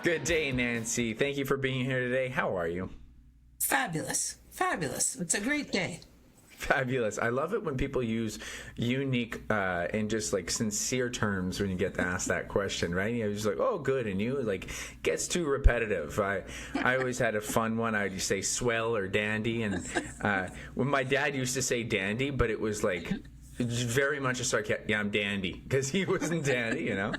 Good day, Nancy. Thank you for being here today. How are you? Fabulous. Fabulous. It's a great day. Fabulous. I love it when people use unique and just like sincere terms when you get to ask that question, right? You're just like, oh, good. And you like gets too repetitive. I always had a fun one. I would say swell or dandy. And when my dad used to say dandy, but it was like very much a sarcastic, yeah, I'm dandy, because he wasn't dandy, you know.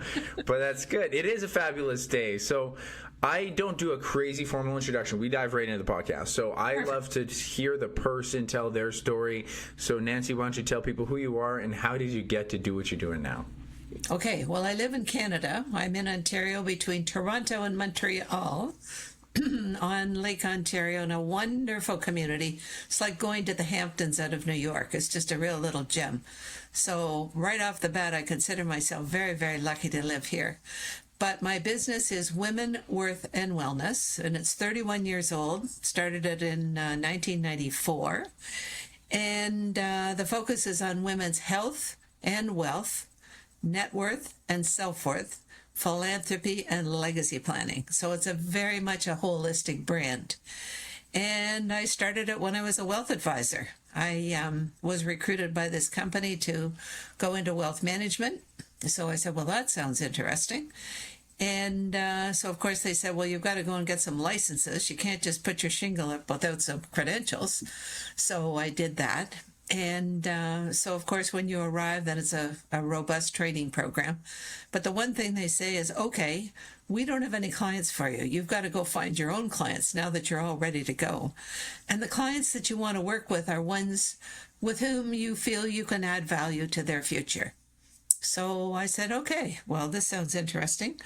But that's good. It is a fabulous day. So I don't do a crazy formal introduction. We dive right into the podcast. So I love to hear the person tell their story. So Nancy, why don't you tell people who you are and how did you get to do what you're doing now? Okay, well, I live in Canada. I'm in Ontario between Toronto and Montreal on Lake Ontario in a wonderful community. It's like going to the Hamptons out of New York. It's just a real little gem. So right off the bat, I consider myself very, very lucky to live here. But my business is Women, Worth, and Wellness, and it's 31 years old. Started it in 1994. And the focus is on women's health and wealth, net worth and self-worth, philanthropy, and legacy planning. So it's a very much a holistic brand. And I started it when I was a wealth advisor. I was recruited by this company to go into wealth management. So I said, well, that sounds interesting. And so, of course, they said, well, you've got to go and get some licenses. You can't just put your shingle up without some credentials. So I did that. And so, of course, when you arrive, then it's a robust training program. But the one thing they say is, okay, we don't have any clients for you. You've got to go find your own clients now that you're all ready to go. And the clients that you want to work with are ones with whom you feel you can add value to their future. So I said, okay, well, this sounds interesting.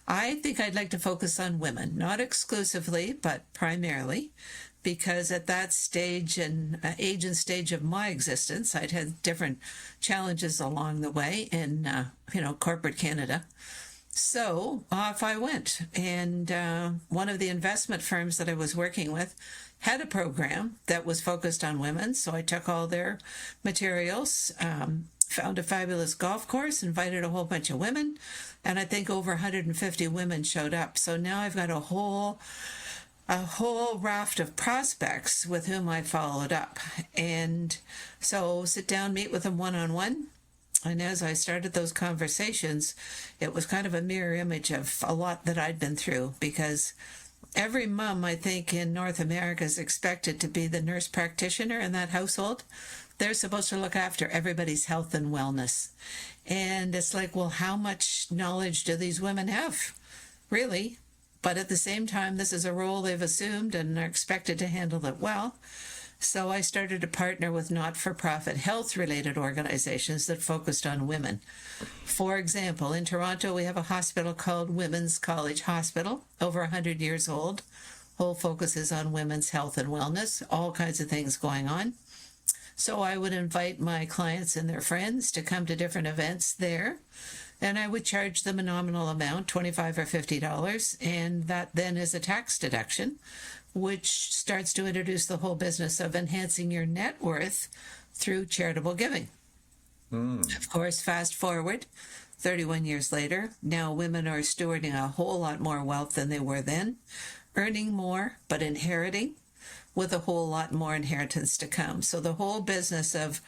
I think I'd like to focus on women, not exclusively, but primarily, because at that stage and age and stage of my existence, I'd had different challenges along the way in, corporate Canada. So off I went. And one of the investment firms that I was working with had a program that was focused on women. So I took all their materials, found a fabulous golf course, invited a whole bunch of women, and I think over 150 women showed up. So now I've got a whole raft of prospects with whom I followed up. And so sit down, meet with them one-on-one. And as I started those conversations, it was kind of a mirror image of a lot that I'd been through, because every mom, I think, in North America is expected to be the nurse practitioner in that household. They're supposed to look after everybody's health and wellness. And it's like, well, how much knowledge do these women have? Really? But at the same time, this is a role they've assumed and are expected to handle it well. So I started to partner with not-for-profit health-related organizations that focused on women. For example, in Toronto, we have a hospital called Women's College Hospital, over 100 years old. Whole focus is on women's health and wellness, all kinds of things going on. So I would invite my clients and their friends to come to different events there, and I would charge them a nominal amount, $25 or $50, and that then is a tax deduction, which starts to introduce the whole business of enhancing your net worth through charitable giving. Of course, fast forward, 31 years later, now women are stewarding a whole lot more wealth than they were then, earning more, but inheriting, with a whole lot more inheritance to come. So the whole business of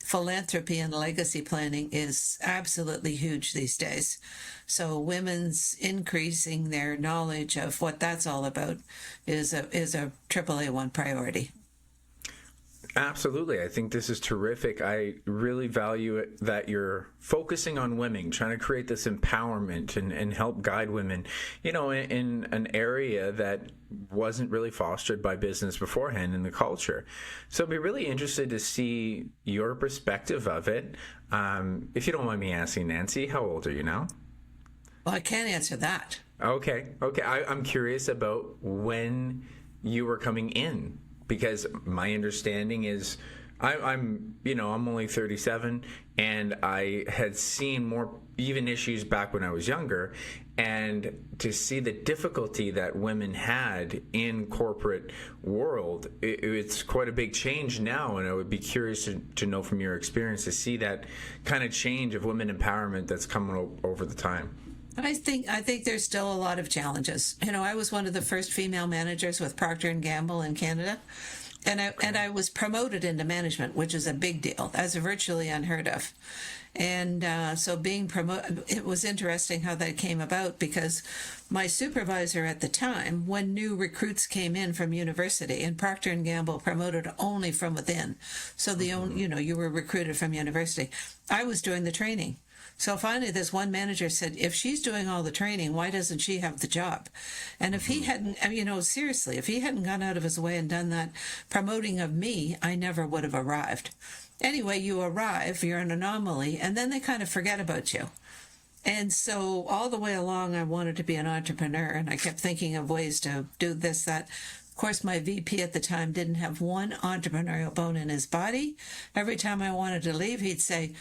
philanthropy and legacy planning is absolutely huge these days. So women's increasing their knowledge of what that's all about is a triple A1 priority. Absolutely. I think this is terrific. I really value it that you're focusing on women, trying to create this empowerment and help guide women, in an area that wasn't really fostered by business beforehand in the culture. So I'd be really interested to see your perspective of it. If you don't mind me asking, Nancy, how old are you now? Well, I can't answer that. Okay. I'm curious about when you were coming in. Because my understanding is I'm only 37, and I had seen more even issues back when I was younger, and to see the difficulty that women had in corporate world, it's quite a big change now, and I would be curious to know from your experience to see that kind of change of women empowerment that's coming over the time. I think there's still a lot of challenges. I was one of the first female managers with Procter and Gamble in Canada, and I was promoted into management, which is a big deal. That's virtually unheard of. And so being promoted, it was interesting how that came about, because my supervisor at the time, when new recruits came in from university, and Procter and Gamble promoted only from within, so you were recruited from university. I was doing the training. So finally, this one manager said, if she's doing all the training, why doesn't she have the job? And if he hadn't, seriously, if he hadn't gone out of his way and done that promoting of me, I never would have arrived. Anyway, you arrive, you're an anomaly, and then they kind of forget about you. And so all the way along, I wanted to be an entrepreneur, and I kept thinking of ways to do this, that. Of course, my VP at the time didn't have one entrepreneurial bone in his body. Every time I wanted to leave, he'd say,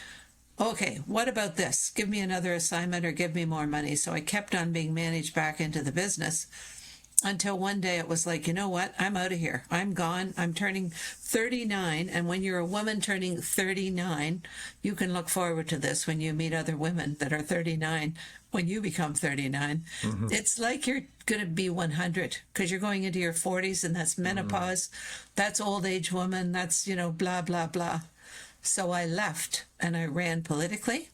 okay, what about this? Give me another assignment or give me more money. So I kept on being managed back into the business until one day it was like, you know what? I'm out of here. I'm gone. I'm turning 39. And when you're a woman turning 39, you can look forward to this when you meet other women that are 39. When you become 39, it's like you're going to be 100, because you're going into your 40s, and that's menopause. That's old age woman. That's, blah, blah, blah. So I left and I ran politically.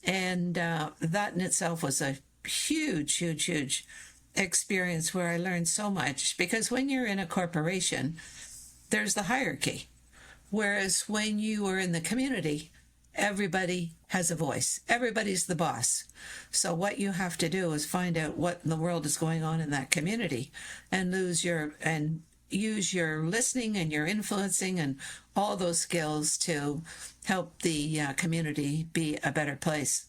And that in itself was a huge, huge, huge experience where I learned so much, because when you're in a corporation, there's the hierarchy. Whereas when you are in the community, everybody has a voice. Everybody's the boss. So what you have to do is find out what in the world is going on in that community, and use your listening and your influencing and all those skills to help the community be a better place.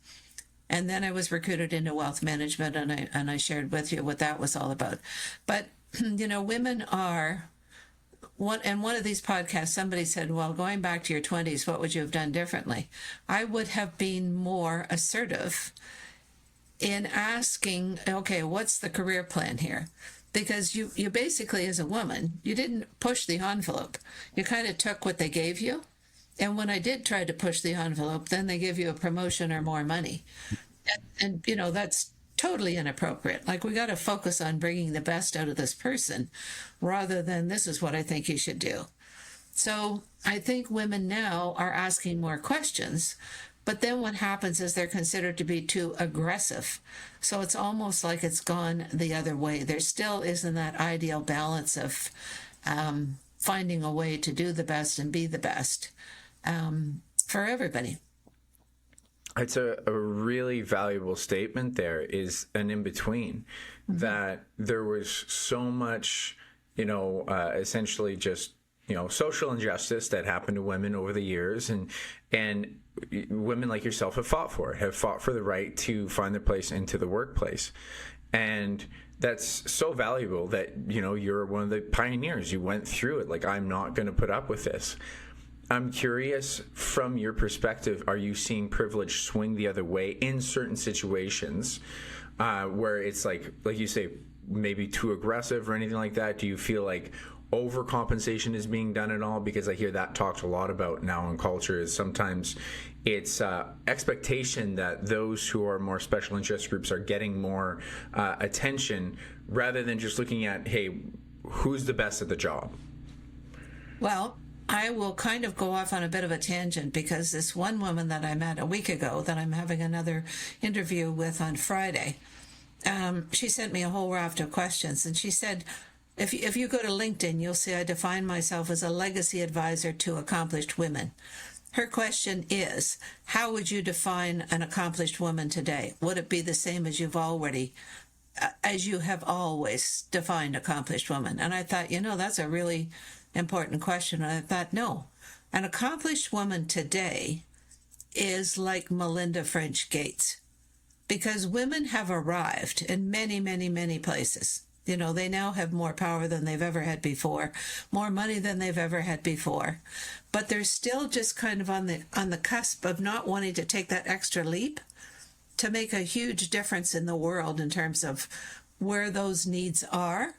And then I was recruited into wealth management, and I shared with you what that was all about. But women are one of these podcasts. Somebody said, "Well, going back to your 20s, what would you have done differently?" I would have been more assertive in asking, "Okay, what's the career plan here?" Because you basically, as a woman, you didn't push the envelope. You kind of took what they gave you. And when I did try to push the envelope, then they give you a promotion or more money. And that's totally inappropriate. Like, we got to focus on bringing the best out of this person rather than this is what I think you should do. So I think women now are asking more questions. But then what happens is they're considered to be too aggressive. So it's almost like it's gone the other way. There still isn't that ideal balance of finding a way to do the best and be the best for everybody. It's a really valuable statement. There is an in-between, that there was so much, essentially just, social injustice that happened to women over the years, and women like yourself have fought for the right to find their place into the workplace. And that's so valuable that, you're one of the pioneers. You went through it. Like, I'm not going to put up with this. I'm curious, from your perspective, are you seeing privilege swing the other way in certain situations where it's like you say, maybe too aggressive or anything like that? Do you feel like overcompensation is being done at all? Because I hear that talked a lot about now in culture, is sometimes it's expectation that those who are more special interest groups are getting more attention, rather than just looking at, hey, who's the best at the job? Well, I will kind of go off on a bit of a tangent, because this one woman that I met a week ago that I'm having another interview with on Friday, she sent me a whole raft of questions, and she said, if you go to LinkedIn, you'll see I define myself as a legacy advisor to accomplished women. Her question is, how would you define an accomplished woman today? Would it be the same as as you have always defined accomplished woman? And I thought, that's a really important question. And I thought, no, an accomplished woman today is like Melinda French Gates, because women have arrived in many, many, many places. They now have more power than they've ever had before, more money than they've ever had before, but they're still just kind of on the cusp of not wanting to take that extra leap to make a huge difference in the world in terms of where those needs are,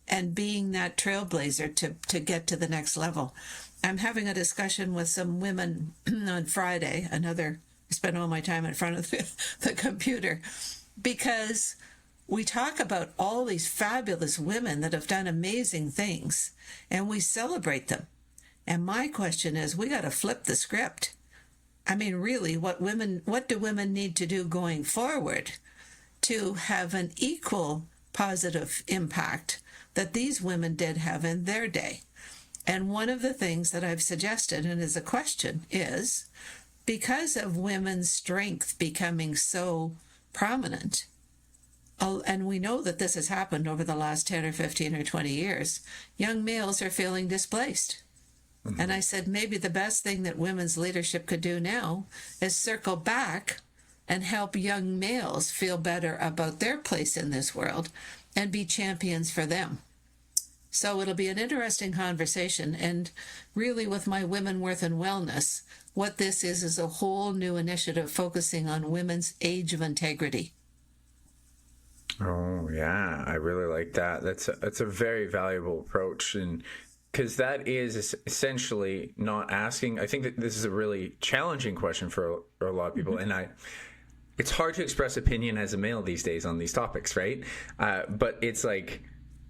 and being that trailblazer to get to the next level. I'm having a discussion with some women on Friday. I spend all my time in front of the computer. because we talk about all these fabulous women that have done amazing things, and we celebrate them. And my question is, we got to flip the script. I mean, really, what do women need to do going forward to have an equal positive impact that these women did have in their day? And one of the things that I've suggested, and as a question, is because of women's strength becoming so prominent, and we know that this has happened over the last 10 or 15 or 20 years, young males are feeling displaced. Mm-hmm. And I said, maybe the best thing that women's leadership could do now is circle back and help young males feel better about their place in this world and be champions for them. So it'll be an interesting conversation. And really, with my Women Worth and Wellness, what this is a whole new initiative focusing on women's age of integrity. Oh, yeah. I really like that. That's a very valuable approach. And because that is essentially not asking, I think that this is a really challenging question for a lot of people. Mm-hmm. And it's hard to express opinion as a male these days on these topics, right? But it's like,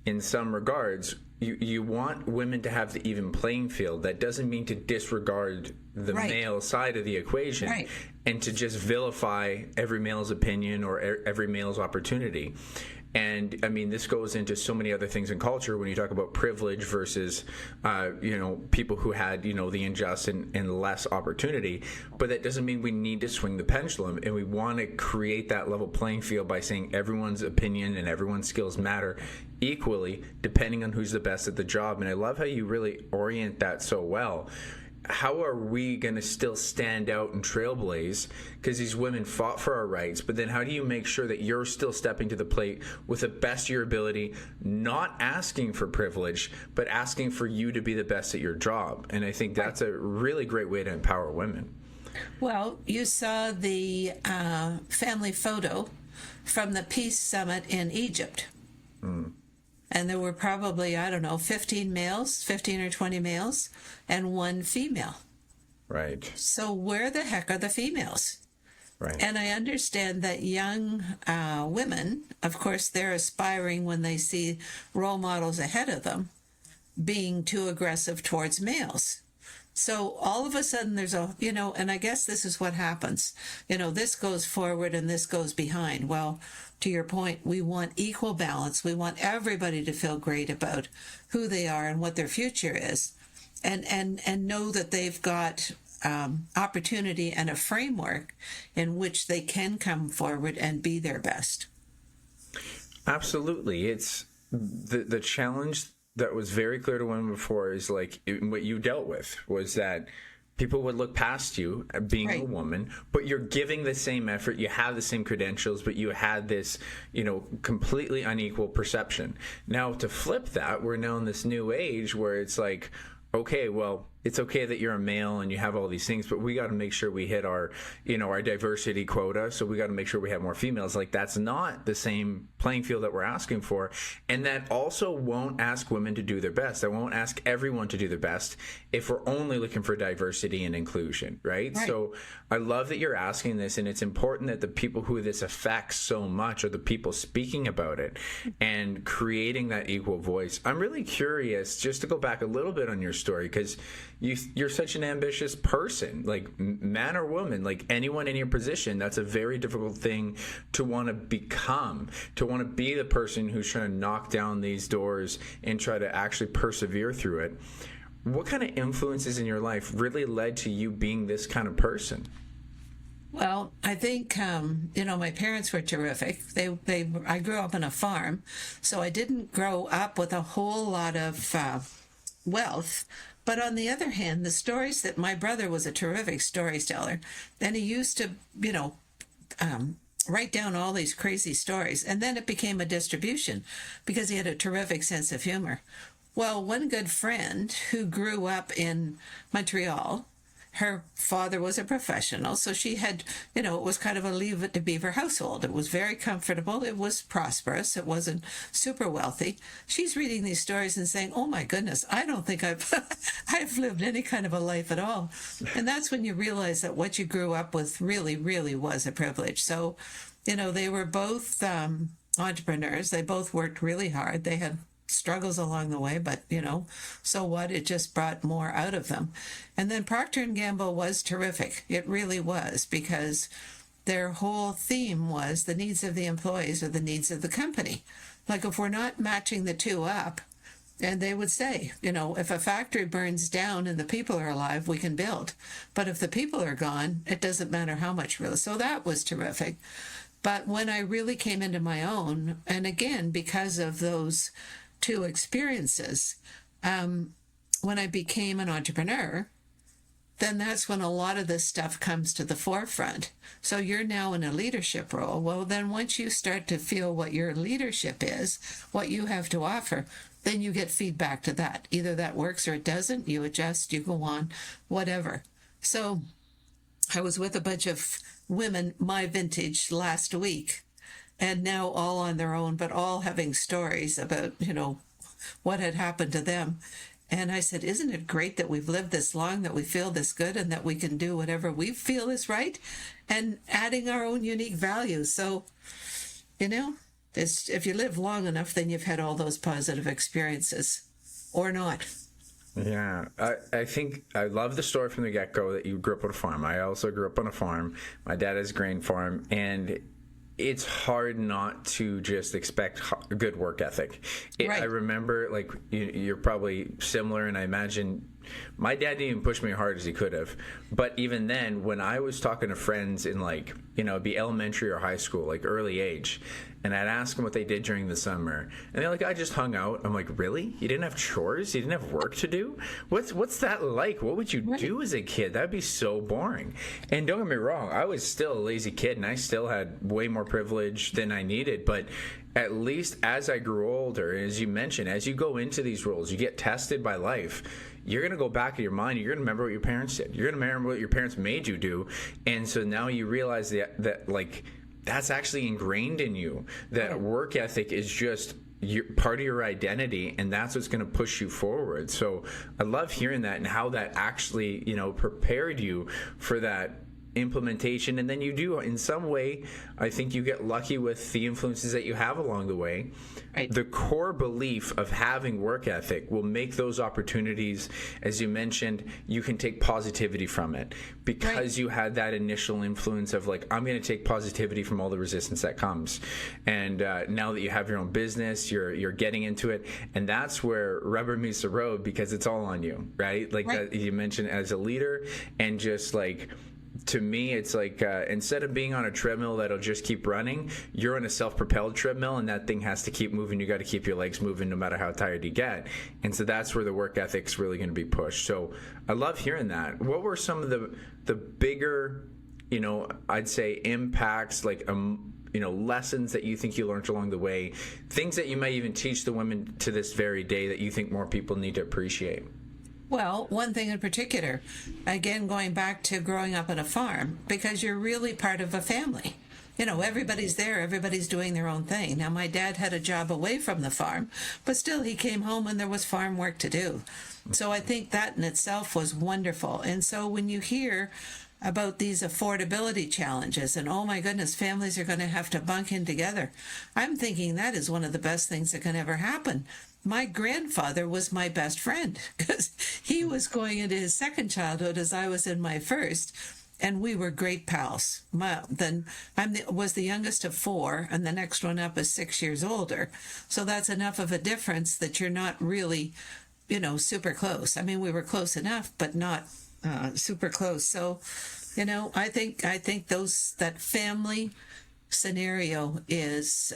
in some regards, you want women to have the even playing field. That doesn't mean to disregard the male side of the equation and to just vilify every male's opinion or every male's opportunity. And I mean, this goes into so many other things in culture when you talk about privilege versus, people who had, the unjust and less opportunity. But that doesn't mean we need to swing the pendulum. And we want to create that level playing field by saying everyone's opinion and everyone's skills matter equally, depending on who's the best at the job. And I love how you really orient that so well. How are we going to still stand out and trailblaze? Because these women fought for our rights, but then how do you make sure that you're still stepping to the plate with the best of your ability, not asking for privilege, but asking for you to be the best at your job? And I think that's a really great way to empower women. Well, you saw the family photo from the Peace Summit in Egypt. Mm. And there were probably, 15 or 20 males, and one female. Right. So where the heck are the females? Right. And I understand that young women, of course, they're aspiring when they see role models ahead of them being too aggressive towards males. So all of a sudden there's and I guess this is what happens. This goes forward and this goes behind. Well, to your point, we want equal balance. We want everybody to feel great about who they are and what their future is, and know that they've got opportunity and a framework in which they can come forward and be their best. Absolutely. It's the challenge that was very clear to women before is like what you dealt with was that people would look past you being a woman, but you're giving the same effort, you have the same credentials, but you had this, completely unequal perception. Now to flip that, we're now in this new age where it's like, okay, well, it's okay that you're a male and you have all these things, but we got to make sure we hit our, our diversity quota. So we got to make sure we have more females. Like that's not the same playing field that we're asking for. And that also won't ask women to do their best. That won't ask everyone to do their best if we're only looking for diversity and inclusion, right? So I love that you're asking this, and it's important that the people who this affects so much are the people speaking about it and creating that equal voice. I'm really curious, just to go back a little bit on your story, because you're such an ambitious person, like man or woman, like anyone in your position. That's a very difficult thing to want to become, to want to be the person who's trying to knock down these doors and try to actually persevere through it. What kind of influences in your life really led to you being this kind of person? Well, I think, my parents were terrific. I grew up on a farm, so I didn't grow up with a whole lot of wealth. But on the other hand, the stories that my brother was a terrific storyteller, and he used to, write down all these crazy stories. And then it became a distribution because he had a terrific sense of humor. Well, one good friend who grew up in Montreal her father was a professional, so she had, it was kind of a leave it to beaver household. It was very comfortable. It was prosperous. It wasn't super wealthy. She's reading these stories and saying, oh my goodness, I don't think I've I've lived any kind of a life at all. And that's when you realize that what you grew up with really, really was a privilege. So, they were both entrepreneurs. They both worked really hard. They had struggles along the way, but so what? It just brought more out of them. And then Procter and Gamble was terrific. It really was, because their whole theme was the needs of the employees or the needs of the company. Like, if we're not matching the two up, and they would say, if a factory burns down and the people are alive, we can build. But if the people are gone, it doesn't matter how much really. So that was terrific. But when I really came into my own, and again, because of those two experiences, when I became an entrepreneur, then that's when a lot of this stuff comes to the forefront. So you're now in a leadership role. Well, then once you start to feel what your leadership is, what you have to offer, then you get feedback to that. Either that works or it doesn't. You adjust, you go on, whatever. So I was with a bunch of women, my vintage, last week, and now all on their own, but all having stories about, what had happened to them. And I said, isn't it great that we've lived this long, that we feel this good, and that we can do whatever we feel is right, and adding our own unique values. So, if you live long enough, then you've had all those positive experiences, or not. Yeah, I think I love the story from the get-go that you grew up on a farm. I also grew up on a farm. My dad has a grain farm, and it's hard not to just expect a good work ethic. Right. I remember, like, you're probably similar, and I imagine my dad didn't even push me as hard as he could have. But even then, when I was talking to friends in, like, it'd be elementary or high school, like early age, and I'd ask them what they did during the summer, and they're like, I just hung out. I'm like, really? You didn't have chores? You didn't have work to do? What's that like? What would you do as a kid? That'd be so boring. And don't get me wrong, I was still a lazy kid, and I still had way more privilege than I needed. But at least as I grew older, as you mentioned, as you go into these roles, you get tested by life. You're going to go back in your mind. You're going to remember what your parents did. You're going to remember what your parents made you do. And so now you realize that like, that's actually ingrained in you. That work ethic is just part of your identity, and that's what's going to push you forward. So I love hearing that and how that actually, prepared you for that implementation. And then you do, in some way, I think you get lucky with the influences that you have along the way. Right. The core belief of having work ethic will make those opportunities, as you mentioned, you can take positivity from it, because you had that initial influence of, like, I'm going to take positivity from all the resistance that comes. And now that you have your own business, you're getting into it, and that's where rubber meets the road, because it's all on you, right? Like that you mentioned, as a leader, and just like, to me, it's like instead of being on a treadmill that'll just keep running, you're on a self-propelled treadmill, and that thing has to keep moving. You got to keep your legs moving no matter how tired you get. And so that's where the work ethic's really going to be pushed. So I love hearing that. What were some of the bigger, I'd say impacts, like lessons that you think you learned along the way, things that you might even teach the women to this very day that you think more people need to appreciate? Well, one thing in particular, again, going back to growing up on a farm, because you're really part of a family. Everybody's there, everybody's doing their own thing. Now, my dad had a job away from the farm, but still he came home and there was farm work to do. So I think that in itself was wonderful. And so when you hear about these affordability challenges and, oh my goodness, families are going to have to bunk in together, I'm thinking that is one of the best things that can ever happen. My grandfather was my best friend, because he was going into his second childhood as I was in my first, and we were great pals. Then was the youngest of 4, and the next one up is 6 years older. So that's enough of a difference that you're not really, super close. I mean, we were close enough, but not super close. So, I think that family scenario is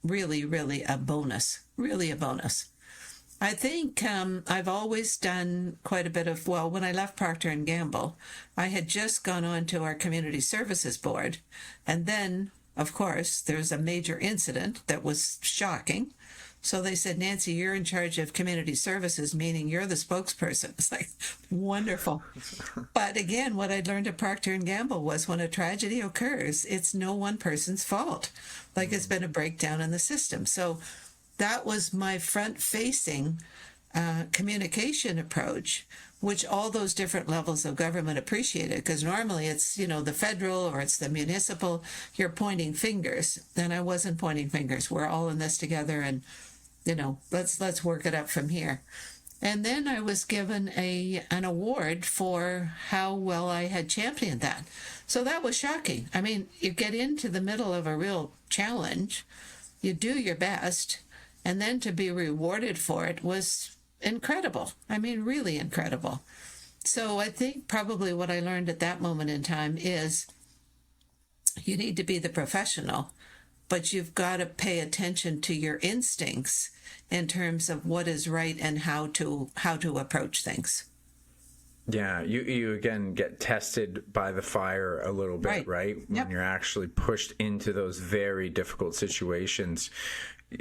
really, really a bonus. Really a bonus. I think I've always done quite a bit of, when I left Procter & Gamble, I had just gone on to our community services board. And then, of course, there's a major incident that was shocking. So they said, Nancy, you're in charge of community services, meaning you're the spokesperson. It's like, wonderful. But again, what I learned at Procter Gamble was when a tragedy occurs, it's no one person's fault. Like it's been a breakdown in the system. So that was my front-facing communication approach, which all those different levels of government appreciated, because normally it's, the federal or it's the municipal, you're pointing fingers, and I wasn't pointing fingers. We're all in this together, and, let's work it up from here. And then I was given an award for how well I had championed that. So that was shocking. I mean, you get into the middle of a real challenge, you do your best, and then to be rewarded for it was incredible. I mean, really incredible. So I think probably what I learned at that moment in time is you need to be the professional, but you've got to pay attention to your instincts in terms of what is right and how to approach things. Yeah, you again get tested by the fire a little bit, right? Yep. When you're actually pushed into those very difficult situations.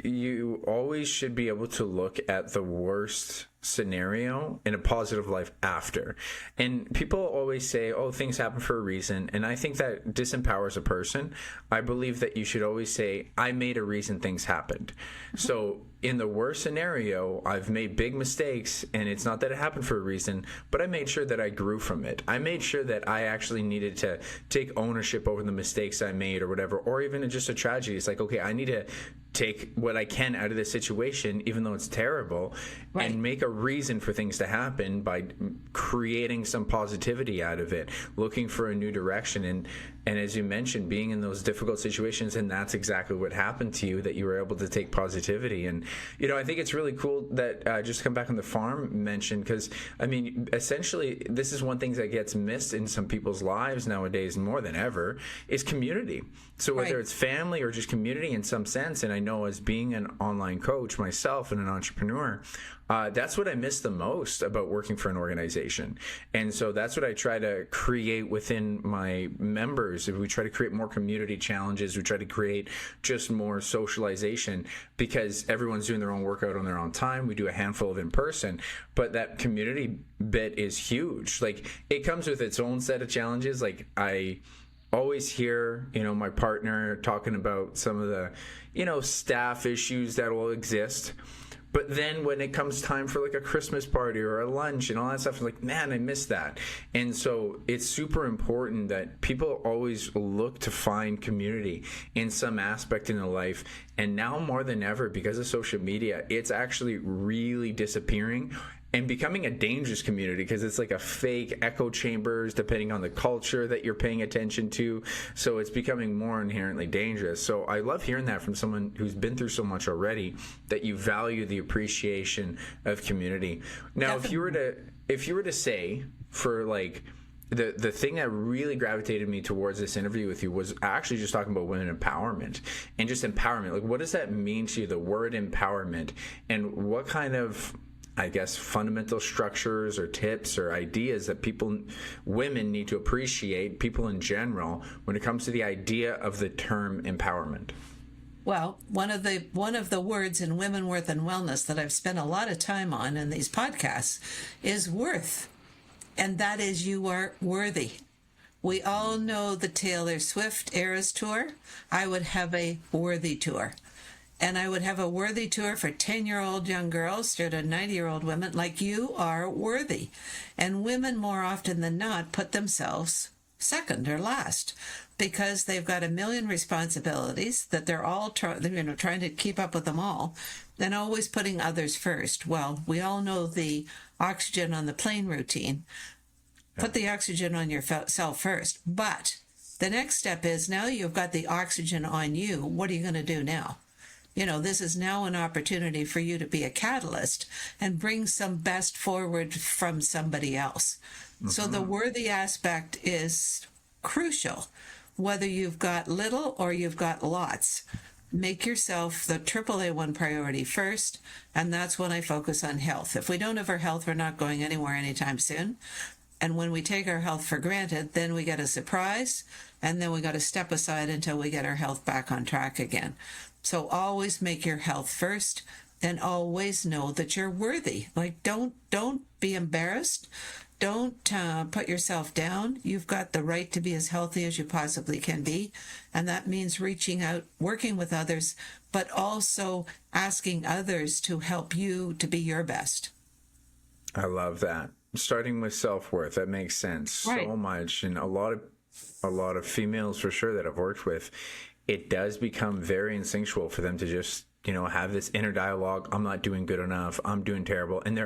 You always should be able to look at the worst scenario in a positive light after. And people always say, oh, things happen for a reason. And I think that disempowers a person. I believe that you should always say, I made a reason things happened. So in the worst scenario, I've made big mistakes, and it's not that it happened for a reason, but I made sure that I grew from it. I made sure that I actually needed to take ownership over the mistakes I made or whatever, or even just a tragedy. It's like, okay, I need to take what I can out of this situation, even though it's terrible, right, and make a reason for things to happen by creating some positivity out of it, looking for a new direction. And as you mentioned, being in those difficult situations, and that's exactly what happened to you, that you were able to take positivity. And, I think it's really cool that just come back on the farm mentioned, because, I mean, essentially, this is one thing that gets missed in some people's lives nowadays more than ever, is community. So whether it's family or just community in some sense, and I know as being an online coach myself and an entrepreneur, that's what I miss the most about working for an organization. And so that's what I try to create within my members. We try to create more community challenges. We try to create just more socialization, because everyone's doing their own workout on their own time. We do a handful of in person, but that community bit is huge. Like, it comes with its own set of challenges. Like, I always hear, my partner talking about some of the, staff issues that will exist. But then when it comes time for like a Christmas party or a lunch and all that stuff, I'm like, man, I miss that. And so it's super important that people always look to find community in some aspect in their life. And now more than ever, because of social media, it's actually really disappearing and becoming a dangerous community, because it's like a fake echo chambers depending on the culture that you're paying attention to. So it's becoming more inherently dangerous. So I love hearing that from someone who's been through so much already, that you value the appreciation of community. Now, Definitely. if you were to say, for like the thing that really gravitated me towards this interview with you was actually just talking about women empowerment and just empowerment. Like, what does that mean to you, the word empowerment, and what kind of, I guess, fundamental structures or tips or ideas that women need to appreciate, people in general, when it comes to the idea of the term empowerment? Well, one of the words in Women, Worth, and Wellness that I've spent a lot of time on in these podcasts is worth. And that is, you are worthy. We all know the Taylor Swift Eras Tour. I would have a worthy tour. And I would have a worthy tour for 10-year-old young girls through to 90-year-old women. Like, you are worthy. And women, more often than not, put themselves second or last, because they've got a million responsibilities that they're all trying to keep up with them all, and always putting others first. Well, we all know the oxygen on the plane routine. Put the oxygen on yourself first. But the next step is, now you've got the oxygen on you. What are you going to do now? This is now an opportunity for you to be a catalyst and bring some best forward from somebody else. Mm-hmm. So the worthy aspect is crucial, whether you've got little or you've got lots. Make yourself the AAA1 priority first, and that's when I focus on health. If we don't have our health, we're not going anywhere anytime soon. And when we take our health for granted, then we get a surprise, and then we got to step aside until we get our health back on track again. So always make your health first, and always know that you're worthy. Like, don't be embarrassed. Don't put yourself down. You've got the right to be as healthy as you possibly can be. And that means reaching out, working with others, but also asking others to help you to be your best. I love that. Starting with self-worth, that makes sense Right. so much. And a lot of females for sure that I've worked with, it does become very instinctual for them to just, have this inner dialogue. I'm not doing good enough. I'm doing terrible. And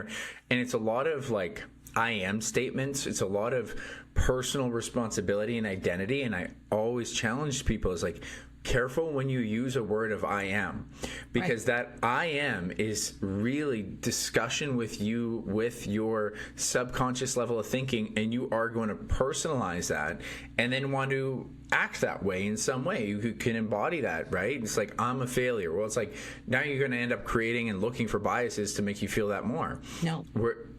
it's a lot of like I am statements. It's a lot of personal responsibility and identity. And I always challenge people is like, careful when you use a word of I am, because that I am is really discussion with you, with your subconscious level of thinking, and you are going to personalize that and then want to act that way in some way. You can embody that, right? It's like, I'm a failure. Well, it's like, now you're going to end up creating and looking for biases to make you feel that more. No.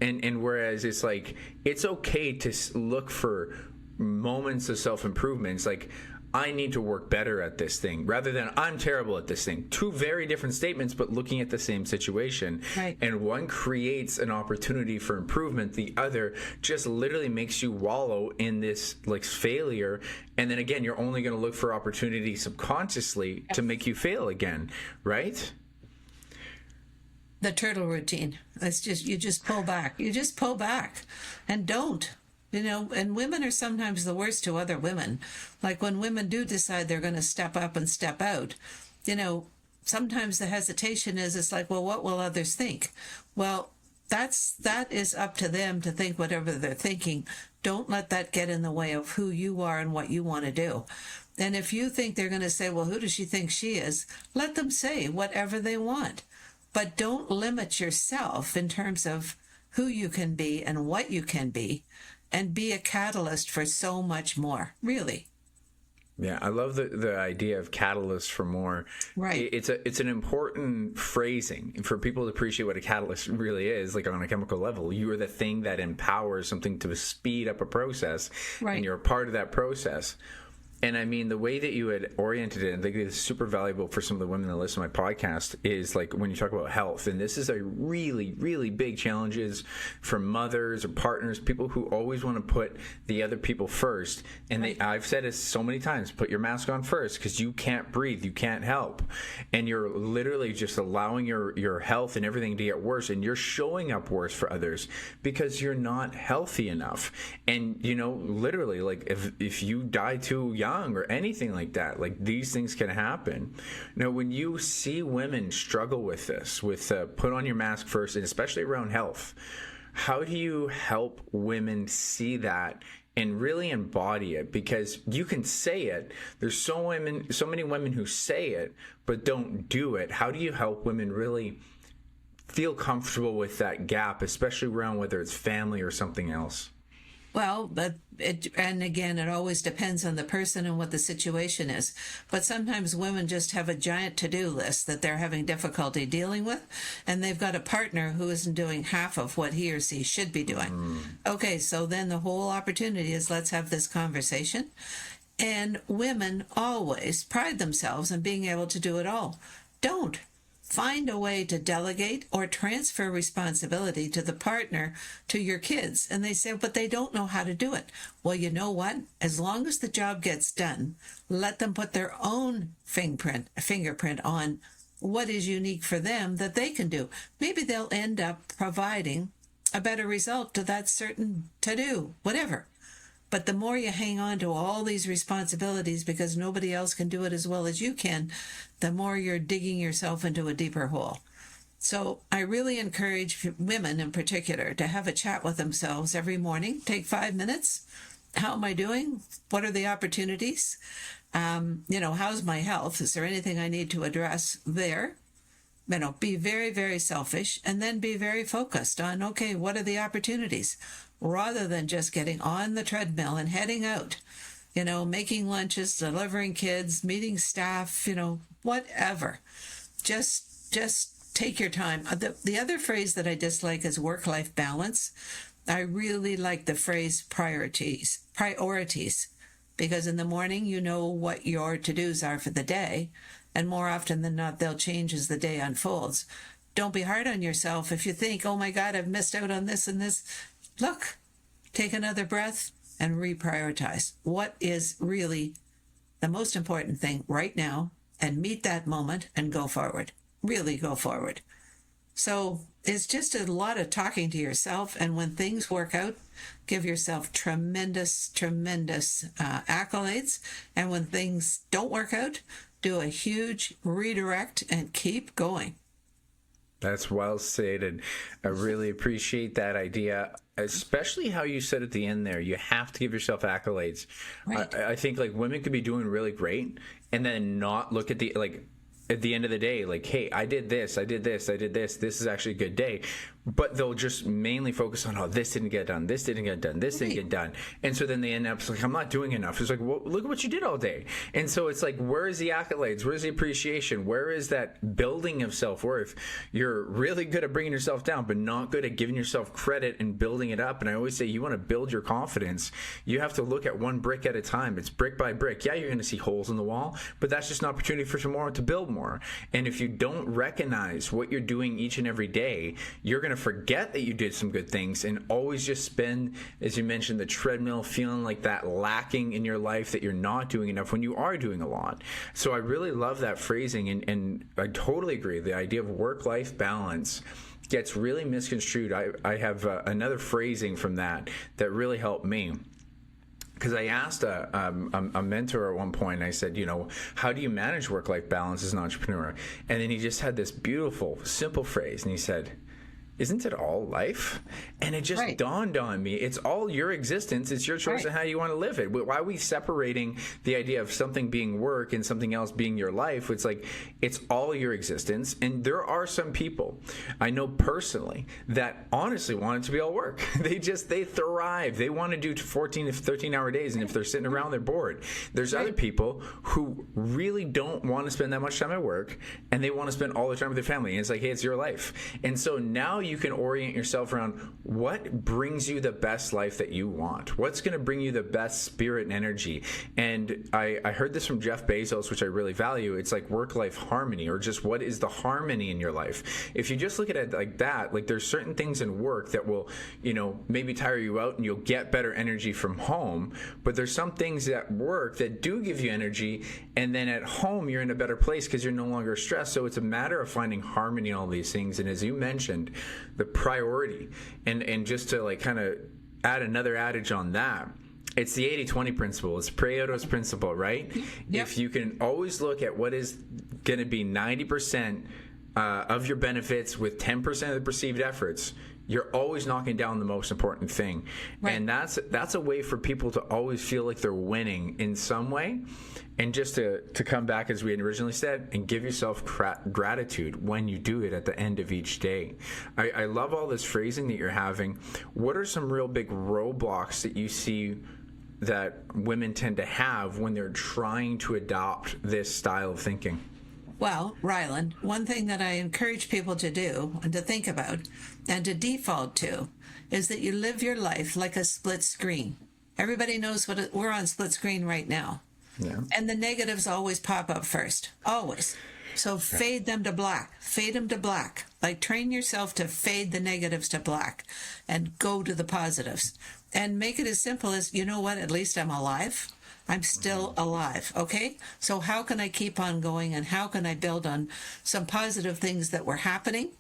And whereas it's like, it's okay to look for moments of self-improvement. It's like, I need to work better at this thing rather than I'm terrible at this thing. Two very different statements, but looking at the same situation. Right. And one creates an opportunity for improvement. The other just literally makes you wallow in this like failure. And then again, you're only going to look for opportunities subconsciously to make you fail again. Right? The turtle routine. It's just, you just pull back. You just pull back and don't. And women are sometimes the worst to other women. Like when women do decide they're going to step up and step out, sometimes the hesitation is, it's like, well, what will others think? Well, that is up to them to think whatever they're thinking. Don't let that get in the way of who you are and what you want to do. And if you think they're going to say, well, who does she think she is? Let them say whatever they want. But don't limit yourself in terms of who you can be and what you can be. And be a catalyst for so much more, really. Yeah, I love the idea of catalyst for more. Right. It's an important phrasing for people to appreciate what a catalyst really is, like on a chemical level. You are the thing that empowers something to speed up a process, Right. And you're a part of that process. And I mean, the way that you had oriented it, and I think it's super valuable for some of the women that listen to my podcast, is like when you talk about health, and this is a really, really big challenges for mothers or partners, people who always want to put the other people first. And I've said it so many times, put your mask on first, because you can't breathe, you can't help. And you're literally just allowing your health and everything to get worse, and you're showing up worse for others because you're not healthy enough. And, literally, like if you die too young, or anything like that, like these things can happen. Now, when you see women struggle with this, with put on your mask first, and especially around health, how do you help women see that and really embody it? Because you can say it. There's so many women who say it but don't do it. How do you help women really feel comfortable with that gap, especially around whether it's family or something else? Well, and again, it always depends on the person and what the situation is. But sometimes women just have a giant to-do list that they're having difficulty dealing with, and they've got a partner who isn't doing half of what he or she should be doing. Okay, so then the whole opportunity is, let's have this conversation. And women always pride themselves on being able to do it all. Don't. Find a way to delegate or transfer responsibility to the partner, to your kids. And they say, but they don't know how to do it. Well, you know what? As long as the job gets done, let them put their own fingerprint on what is unique for them that they can do. Maybe they'll end up providing a better result to that certain to-do, whatever. But the more you hang on to all these responsibilities because nobody else can do it as well as you can, the more you're digging yourself into a deeper hole. So I really encourage women in particular to have a chat with themselves every morning. Take 5 minutes. How am I doing? What are the opportunities? How's my health? Is there anything I need to address there? Be very, very selfish, and then be very focused on, okay, what are the opportunities? Rather than just getting on the treadmill and heading out, making lunches, delivering kids, meeting staff, whatever. Just take your time. The other phrase that I dislike is work-life balance. I really like the phrase priorities, because in the morning, you know what your to-dos are for the day, and more often than not, they'll change as the day unfolds. don't be hard on yourself. If you think, oh my God, I've missed out on this and this, look, take another breath and reprioritize. What is really the most important thing right now, and meet that moment and go forward. Really go forward. So it's just a lot of talking to yourself. And when things work out, give yourself tremendous, tremendous accolades. And when things don't work out, do a huge redirect and keep going. That's well stated. I really appreciate that idea, especially how you said at the end there, you have to give yourself accolades. Right. I think like women could be doing really great and then not look at the, like, at the end of the day, like, hey, I did this, this is actually a good day. But they'll just mainly focus on, oh, this didn't get done, this didn't get done, this didn't get done. And so then they end up like, I'm not doing enough. It's like, well, look at what you did all day. And so it's like, where is the accolades? Where's the appreciation? Where is that building of self-worth? You're really good at bringing yourself down, but not good at giving yourself credit and building it up. And I always say, you want to build your confidence, you have to look at one brick at a time. It's brick by brick. Yeah, you're going to see holes in the wall, but that's just an opportunity for tomorrow to build more. And if you don't recognize what you're doing each and every day, you're going to forget that you did some good things and always just spend, as you mentioned, the treadmill, feeling like that lacking in your life, that you're not doing enough when you are doing a lot. So I really love that phrasing, and I totally agree. The idea of work-life balance gets really misconstrued. I have another phrasing from that really helped me. Because I asked a mentor at one point, I said, how do you manage work-life balance as an entrepreneur? And then he just had this beautiful, simple phrase, and he said, isn't it all life? And it just dawned on me. It's all your existence. It's your choice on how you want to live it. Why are we separating the idea of something being work and something else being your life? It's like, it's all your existence. And there are some people I know personally that honestly want it to be all work. They thrive. They want to do 14 to 13-hour days. And if they're sitting around, they're bored. There's other people who really don't want to spend that much time at work, and they want to spend all their time with their family. And it's like, hey, it's your life. And so now you can orient yourself around what brings you the best life that you want. What's going to bring you the best spirit and energy. And I heard this from Jeff Bezos, which I really value. It's like work-life harmony, or just what is the harmony in your life. If you just look at it like that, like there's certain things in work that will, maybe tire you out and you'll get better energy from home. But there's some things at work that do give you energy, and then at home you're in a better place because you're no longer stressed. So it's a matter of finding harmony in all these things. And as you mentioned, the priority, and just to like kind of add another adage on that, it's the 80-20 principle. It's Pareto's principle, right? Yep. If you can always look at what is going to be 90% of your benefits with 10% of the perceived efforts, you're always knocking down the most important thing. Right. And that's a way for people to always feel like they're winning in some way. And just to come back, as we had originally said, and give yourself gratitude when you do it at the end of each day. I love all this phrasing that you're having. What are some real big roadblocks that you see that women tend to have when they're trying to adopt this style of thinking? Well, Ryland, one thing that I encourage people to do and to think about and to default to is that you live your life like a split screen. Everybody knows we're on split screen right now. Yeah. And the negatives always pop up first. Always. So fade them to black. Fade them to black. Like train yourself to fade the negatives to black and go to the positives. And make it as simple as, you know what, at least I'm alive. I'm still alive, okay? So how can I keep on going, and how can I build on some positive things that were happening?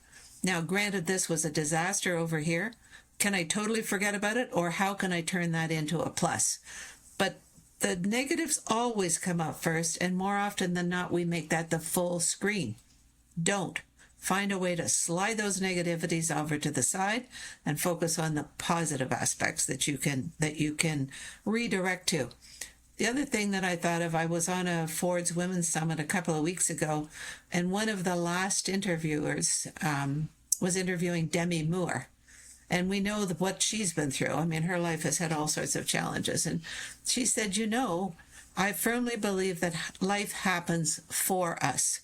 Now, granted, this was a disaster over here. Can I totally forget about it, or how can I turn that into a plus? But the negatives always come up first, and more often than not, we make that the full screen. Don't. Find a way to slide those negativities over to the side and focus on the positive aspects that you can redirect to. The other thing that I thought of, I was on a Ford's Women's Summit a couple of weeks ago, and one of the last interviewers was interviewing Demi Moore. And we know what she's been through. I mean, her life has had all sorts of challenges. And she said, I firmly believe that life happens for us.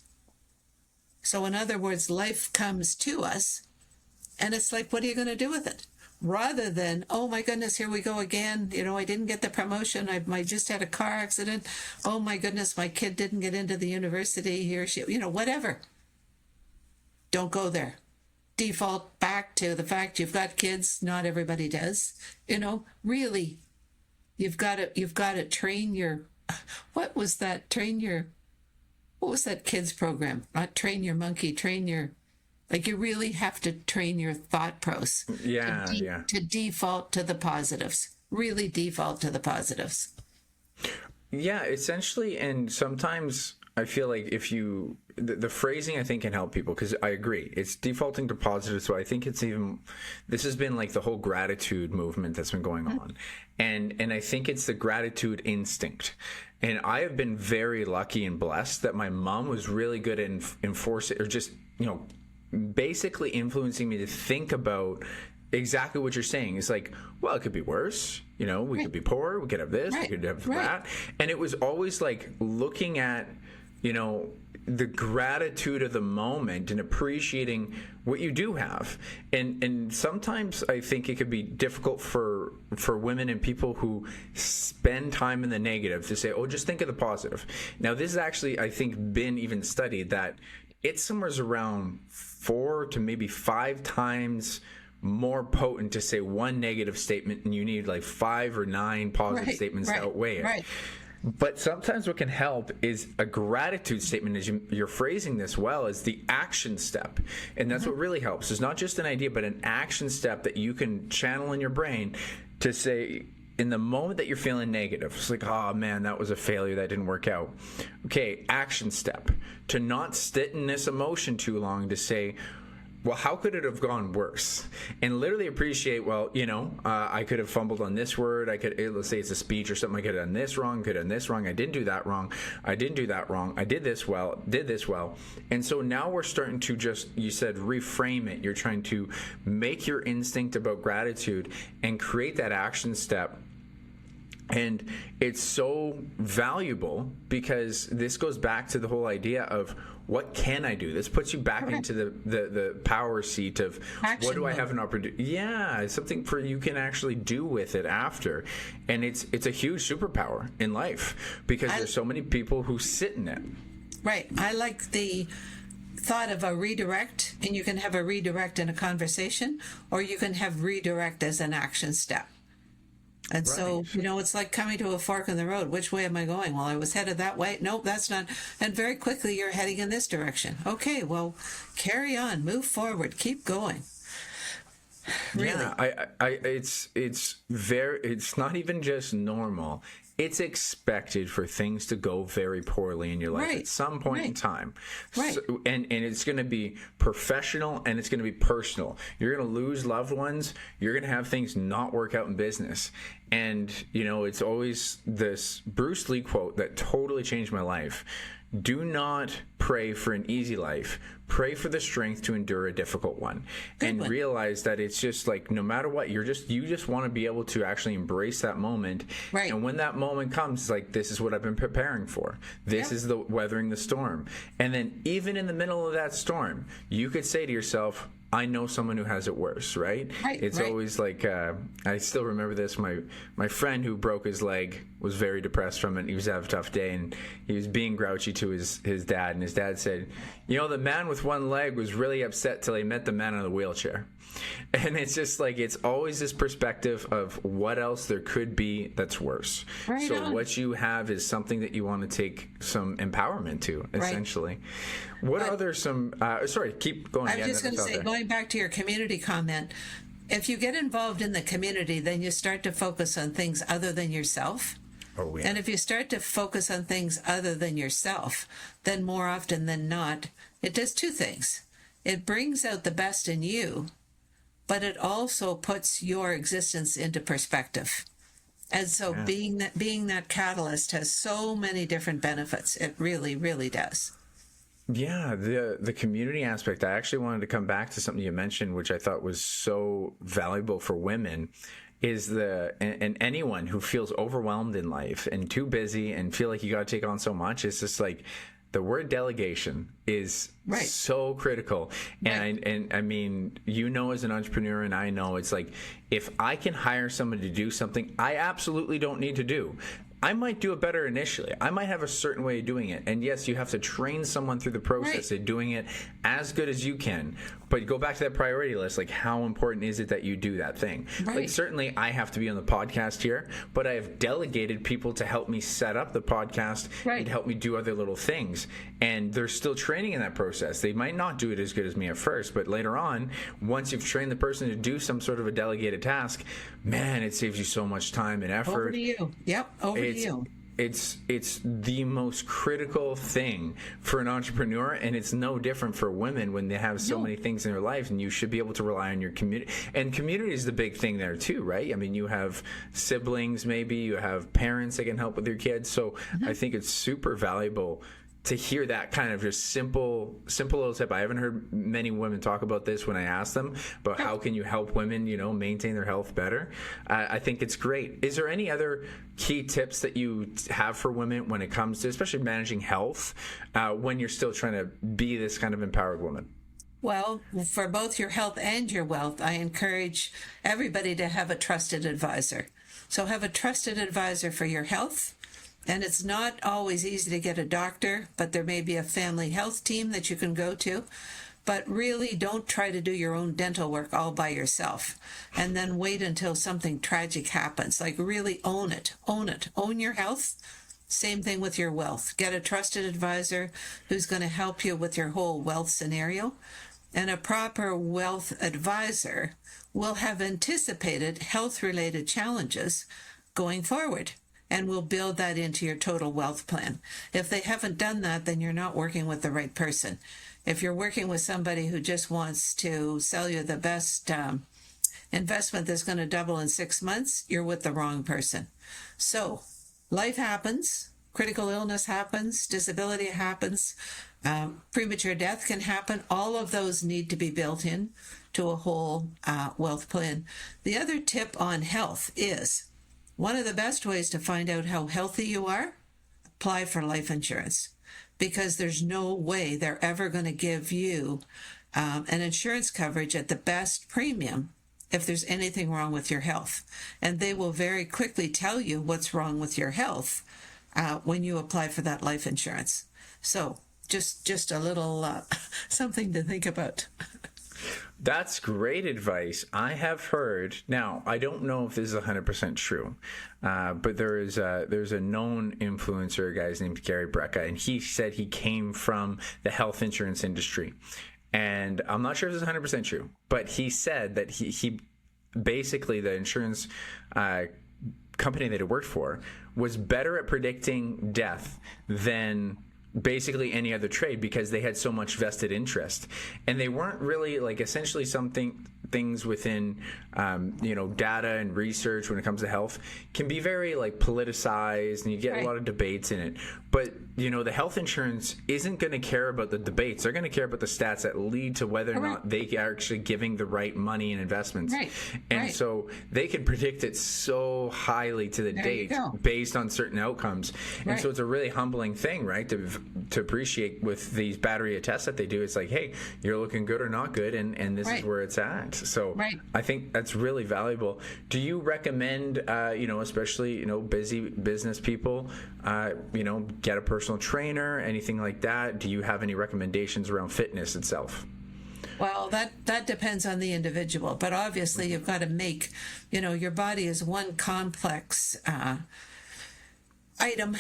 So in other words, life comes to us, and it's like, what are you going to do with it? Rather than, oh my goodness, here we go again. I didn't get the promotion. I just had a car accident. Oh my goodness, my kid didn't get into the university. Whatever. don't go there. Default back to the fact you've got kids. Not everybody does. Really, you've got to train your, what was that? What was that kids program? Not train your monkey, you really have to train your thought process. Yeah, to default to the positives. Really default to the positives. Yeah, essentially. And sometimes I feel like the phrasing I think can help people, because I agree. It's defaulting to positive. So I think this has been like the whole gratitude movement that's been going on. And I think it's the gratitude instinct. And I have been very lucky and blessed that my mom was really good at enforcing, or just, basically influencing me to think about exactly what you're saying. It's like, well, it could be worse. We could be poor. We could have this. We could have that. And it was always like looking at, the gratitude of the moment and appreciating what you do have. And sometimes I think it could be difficult for women and people who spend time in the negative to say, oh, just think of the positive. Now, this is actually, I think, been even studied that it's somewhere around 4 to maybe 5 times more potent to say one negative statement, and you need like 5 or 9 positive statements to outweigh it. Right. But sometimes what can help is a gratitude statement, as you're phrasing this well, is the action step. And that's what really helps. It's not just an idea, but an action step that you can channel in your brain to say, in the moment that you're feeling negative, it's like, oh man, that was a failure, that didn't work out. Okay, action step. To not sit in this emotion too long, to say, well, how could it have gone worse? And literally appreciate, well, I could have fumbled on this word. Let's say it's a speech or something. I could have done this wrong, I didn't do that wrong. I didn't do that wrong. I did this well. And so now we're starting to just, you said, reframe it. You're trying to make your instinct about gratitude and create that action step. And it's so valuable because this goes back to the whole idea of, what can I do? This puts you back into the power seat of action. What do I have an opportunity? Yeah, something you can actually do with it after. And it's a huge superpower in life because there's so many people who sit in it. Right. I like the thought of a redirect, and you can have a redirect in a conversation, or you can have redirect as an action step. And so, it's like coming to a fork in the road. Which way am I going? Well, I was headed that way. Nope, that's not. And very quickly, you're heading in this direction. Okay, well, carry on, move forward, keep going. Really? Yeah, it's not even just normal. It's expected for things to go very poorly in your life at some point in time. Right. So, and it's going to be professional and it's going to be personal. You're going to lose loved ones. You're going to have things not work out in business. And, it's always this Bruce Lee quote that totally changed my life. Do not pray for an easy life. Pray for the strength to endure a difficult one. Realize that it's just like, no matter what, you just want to be able to actually embrace that moment. Right. And when that moment comes, it's like, this is what I've been preparing for. This is the weathering the storm. And then even in the middle of that storm, you could say to yourself, I know someone who has it worse, right? It's always like, I still remember this. My friend who broke his leg was very depressed from it. He was having a tough day, and he was being grouchy to his dad. And his dad said, the man with one leg was really upset till he met the man in the wheelchair. And it's just like, it's always this perspective of what else there could be that's worse. What you have is something that you want to take some empowerment to, essentially. What are there some, sorry, keep going. I was just going to say, going back to your community comment, if you get involved in the community, then you start to focus on things other than yourself. Oh, yeah. And if you start to focus on things other than yourself, then more often than not, it does 2 things. It brings out the best in you, but it also puts your existence into perspective. And so being that catalyst has so many different benefits. It really, really does. Yeah, the community aspect. I actually wanted to come back to something you mentioned, which I thought was so valuable for women, is and anyone who feels overwhelmed in life and too busy and feel like you got to take on so much. It's just like, the word delegation is so critical. And I mean, as an entrepreneur, and I know, it's like, if I can hire somebody to do something I absolutely don't need to do, I might do it better initially. I might have a certain way of doing it. And yes, you have to train someone through the process of doing it as good as you can. But go back to that priority list. Like, how important is it that you do that thing? Right. Like, certainly I have to be on the podcast here, but I have delegated people to help me set up the podcast and help me do other little things. And they're still training in that process. They might not do it as good as me at first, but later on, once you've trained the person to do some sort of a delegated task, man, it saves you so much time and effort. Over to you. Yep, over to you. It's the most critical thing for an entrepreneur, and it's no different for women when they have so many things in their lives, and you should be able to rely on your community. And community is the big thing there too, right? I mean, you have siblings, maybe you have parents that can help with your kids. So I think it's super valuable to hear that kind of just simple little tip. I haven't heard many women talk about this when I ask them about how can you help women, maintain their health better. I think it's great. Is there any other key tips that you have for women when it comes to especially managing health when you're still trying to be this kind of empowered woman? Well, for both your health and your wealth, I encourage everybody to have a trusted advisor. So have a trusted advisor for your health. And it's not always easy to get a doctor, but there may be a family health team that you can go to. But really don't try to do your own dental work all by yourself and then wait until something tragic happens. Like, really own it. Own your health. Same thing with your wealth. Get a trusted advisor who's going to help you with your whole wealth scenario. And a proper wealth advisor will have anticipated health-related challenges going forward, and we'll build that into your total wealth plan. If they haven't done that, then you're not working with the right person. If you're working with somebody who just wants to sell you the best investment that's going to double in 6 months, you're with the wrong person. So life happens, critical illness happens, disability happens, premature death can happen. All of those need to be built in to a whole wealth plan. The other tip on health is, one of the best ways to find out how healthy you are, apply for life insurance, because there's no way they're ever going to give you an insurance coverage at the best premium if there's anything wrong with your health. And they will very quickly tell you what's wrong with your health when you apply for that life insurance. So just a little something to think about. That's great advice. I have heard, now I don't know if this is 100% true, but there's a known influencer, a guy's named Gary Brecka, and he said he came from the health insurance industry. And I'm not sure if this is 100% true, but he said that he basically, the insurance company that he worked for was better at predicting death than basically any other trade, because they had so much vested interest, and they weren't really essentially things within data and research when it comes to health can be very politicized, and you get a lot of debates in it. But the health insurance isn't going to care about the debates. They're going to care about the stats that lead to whether or not they are actually giving the right money and investments. And so they can predict it so highly to the date based on certain outcomes. And so it's a really humbling thing, right, to appreciate with these battery of tests that they do. It's like, hey, you're looking good or not good, and this is where it's at. So I think that's really valuable. Do you recommend, especially, busy business people, get a personal trainer, anything like that? Do you have any recommendations around fitness itself? Well, that depends on the individual, but obviously you've got to make, your body is one complex item.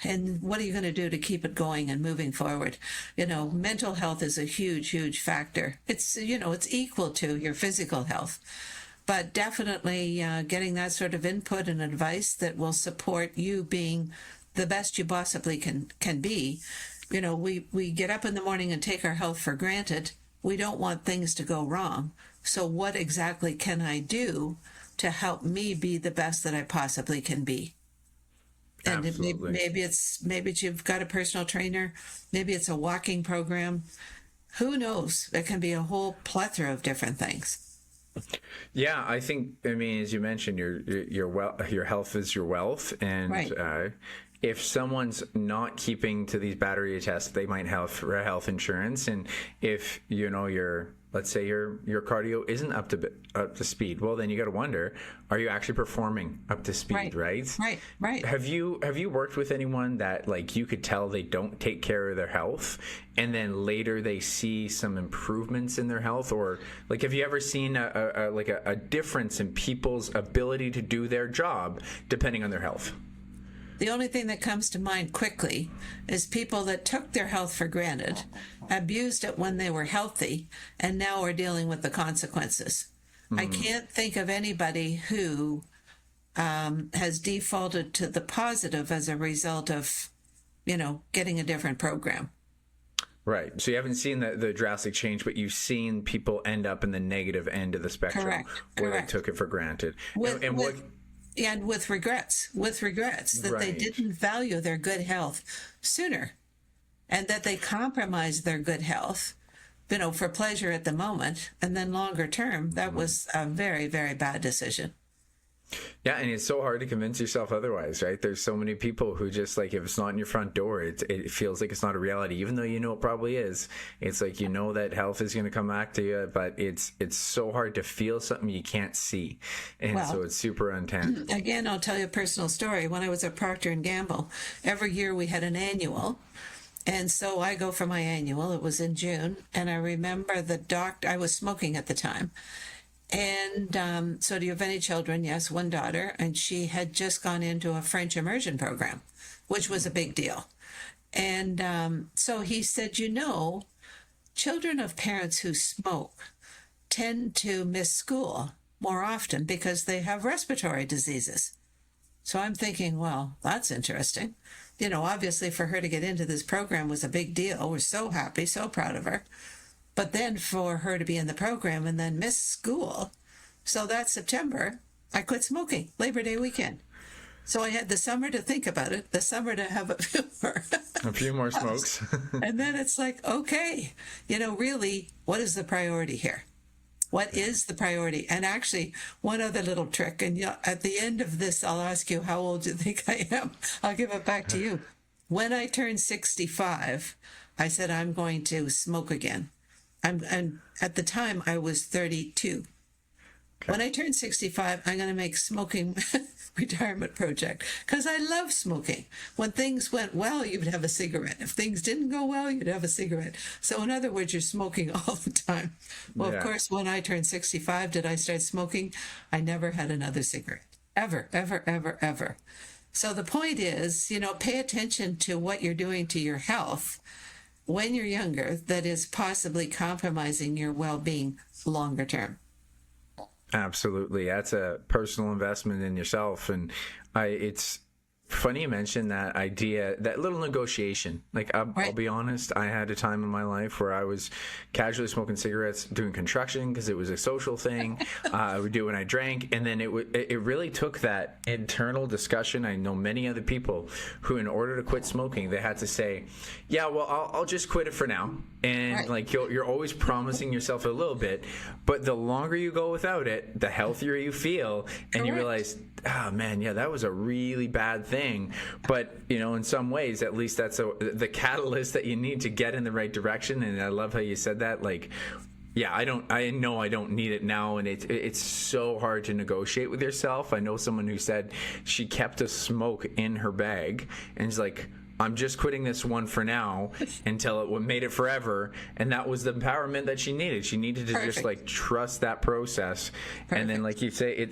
And what are you going to do to keep it going and moving forward? Mental health is a huge, huge factor. It's, it's equal to your physical health. But definitely getting that sort of input and advice that will support you being the best you possibly can be. We get up in the morning and take our health for granted. We don't want things to go wrong. So what exactly can I do to help me be the best that I possibly can be? And maybe it's you've got a personal trainer, maybe it's a walking program. Who knows? It can be a whole plethora of different things. Yeah, I think, as you mentioned, your health is your wealth, and if someone's not keeping to these battery tests, they might have health insurance. And if, let's say your cardio isn't up to speed, well, then you got to wonder, are you actually performing up to speed, right? Right. Have you worked with anyone that like you could tell they don't take care of their health, and then later they see some improvements in their health? Or like, have you ever seen a difference in people's ability to do their job depending on their health? The only thing that comes to mind quickly is people that took their health for granted, abused it when they were healthy, and now are dealing with the consequences. I can't think of anybody who has defaulted to the positive as a result of, getting a different program. Right. So you haven't seen the drastic change, but you've seen people end up in the negative end of the spectrum where they took it for granted. And with regrets that they didn't value their good health sooner, and that they compromised their good health, for pleasure at the moment, and then longer term, that was a very, very bad decision. Yeah, and it's so hard to convince yourself otherwise, right? There's so many people who just like, if it's not in your front door, it feels like it's not a reality, even though it probably is. It's like, that health is going to come back to you, but it's so hard to feel something you can't see. And so it's super untangible. Again, I'll tell you a personal story. When I was at Procter Gamble, every year we had an annual. And so I go for my annual. It was in June. And I remember the doctor, I was smoking at the time. And so do you have any children? Yes, one daughter. And she had just gone into a French immersion program, which was a big deal. And so he said, children of parents who smoke tend to miss school more often because they have respiratory diseases. So I'm thinking, well, that's interesting. Obviously for her to get into this program was a big deal. We're so happy, so proud of her. But then for her to be in the program and then miss school. So that September, I quit smoking, Labor Day weekend. So I had the summer to think about it, the summer to have a few more smokes. And then it's like, okay, really, what is the priority here? What is the priority? And actually, one other little trick, and at the end of this, I'll ask you how old you think I am. I'll give it back to you. When I turned 65, I said, I'm going to smoke again. And at the time, I was 32. Okay. When I turn 65, I'm going to make smoking retirement project because I love smoking. When things went well, you'd have a cigarette. If things didn't go well, you'd have a cigarette. So in other words, you're smoking all the time. Well, Of course, when I turned 65, did I start smoking? I never had another cigarette. Ever, ever, ever, ever. So the point is, pay attention to what you're doing to your health when you're younger that is possibly compromising your well-being longer term. Absolutely. That's a personal investment in yourself. And it's funny you mentioned that idea, that little negotiation. Like, I'll be honest, I had a time in my life where I was casually smoking cigarettes, doing construction because it was a social thing. I would do it when I drank. And then it really took that internal discussion. I know many other people who, in order to quit smoking, they had to say, yeah, well, I'll just quit it for now. And like, you're always promising yourself a little bit, but the longer you go without it, the healthier you feel. And you realize, oh man, yeah, that was a really bad thing. But, in some ways, at least that's the catalyst that you need to get in the right direction. And I love how you said that. Like, yeah, I know I don't need it now. And it's so hard to negotiate with yourself. I know someone who said she kept a smoke in her bag and she's like, I'm just quitting this one for now until it made it forever. And that was the empowerment that she needed. She needed to just like trust that process. And then, like you say,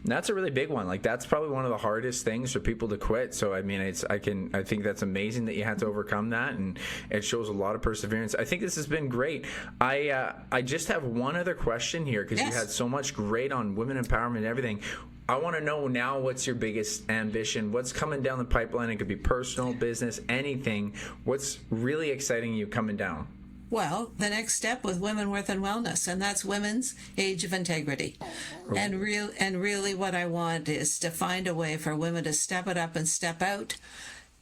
that's a really big one. Like, that's probably one of the hardest things for people to quit. So, I mean, I think that's amazing that you had to overcome that. And it shows a lot of perseverance. I think this has been great. I just have one other question here because you had so much great on women empowerment and everything. I want to know now, what's your biggest ambition? What's coming down the pipeline? It could be personal, business, anything. What's really exciting you coming down? Well, the next step with Women, Worth, and Wellness, and that's Women's Age of Integrity. Oh. And really what I want is to find a way for women to step it up and step out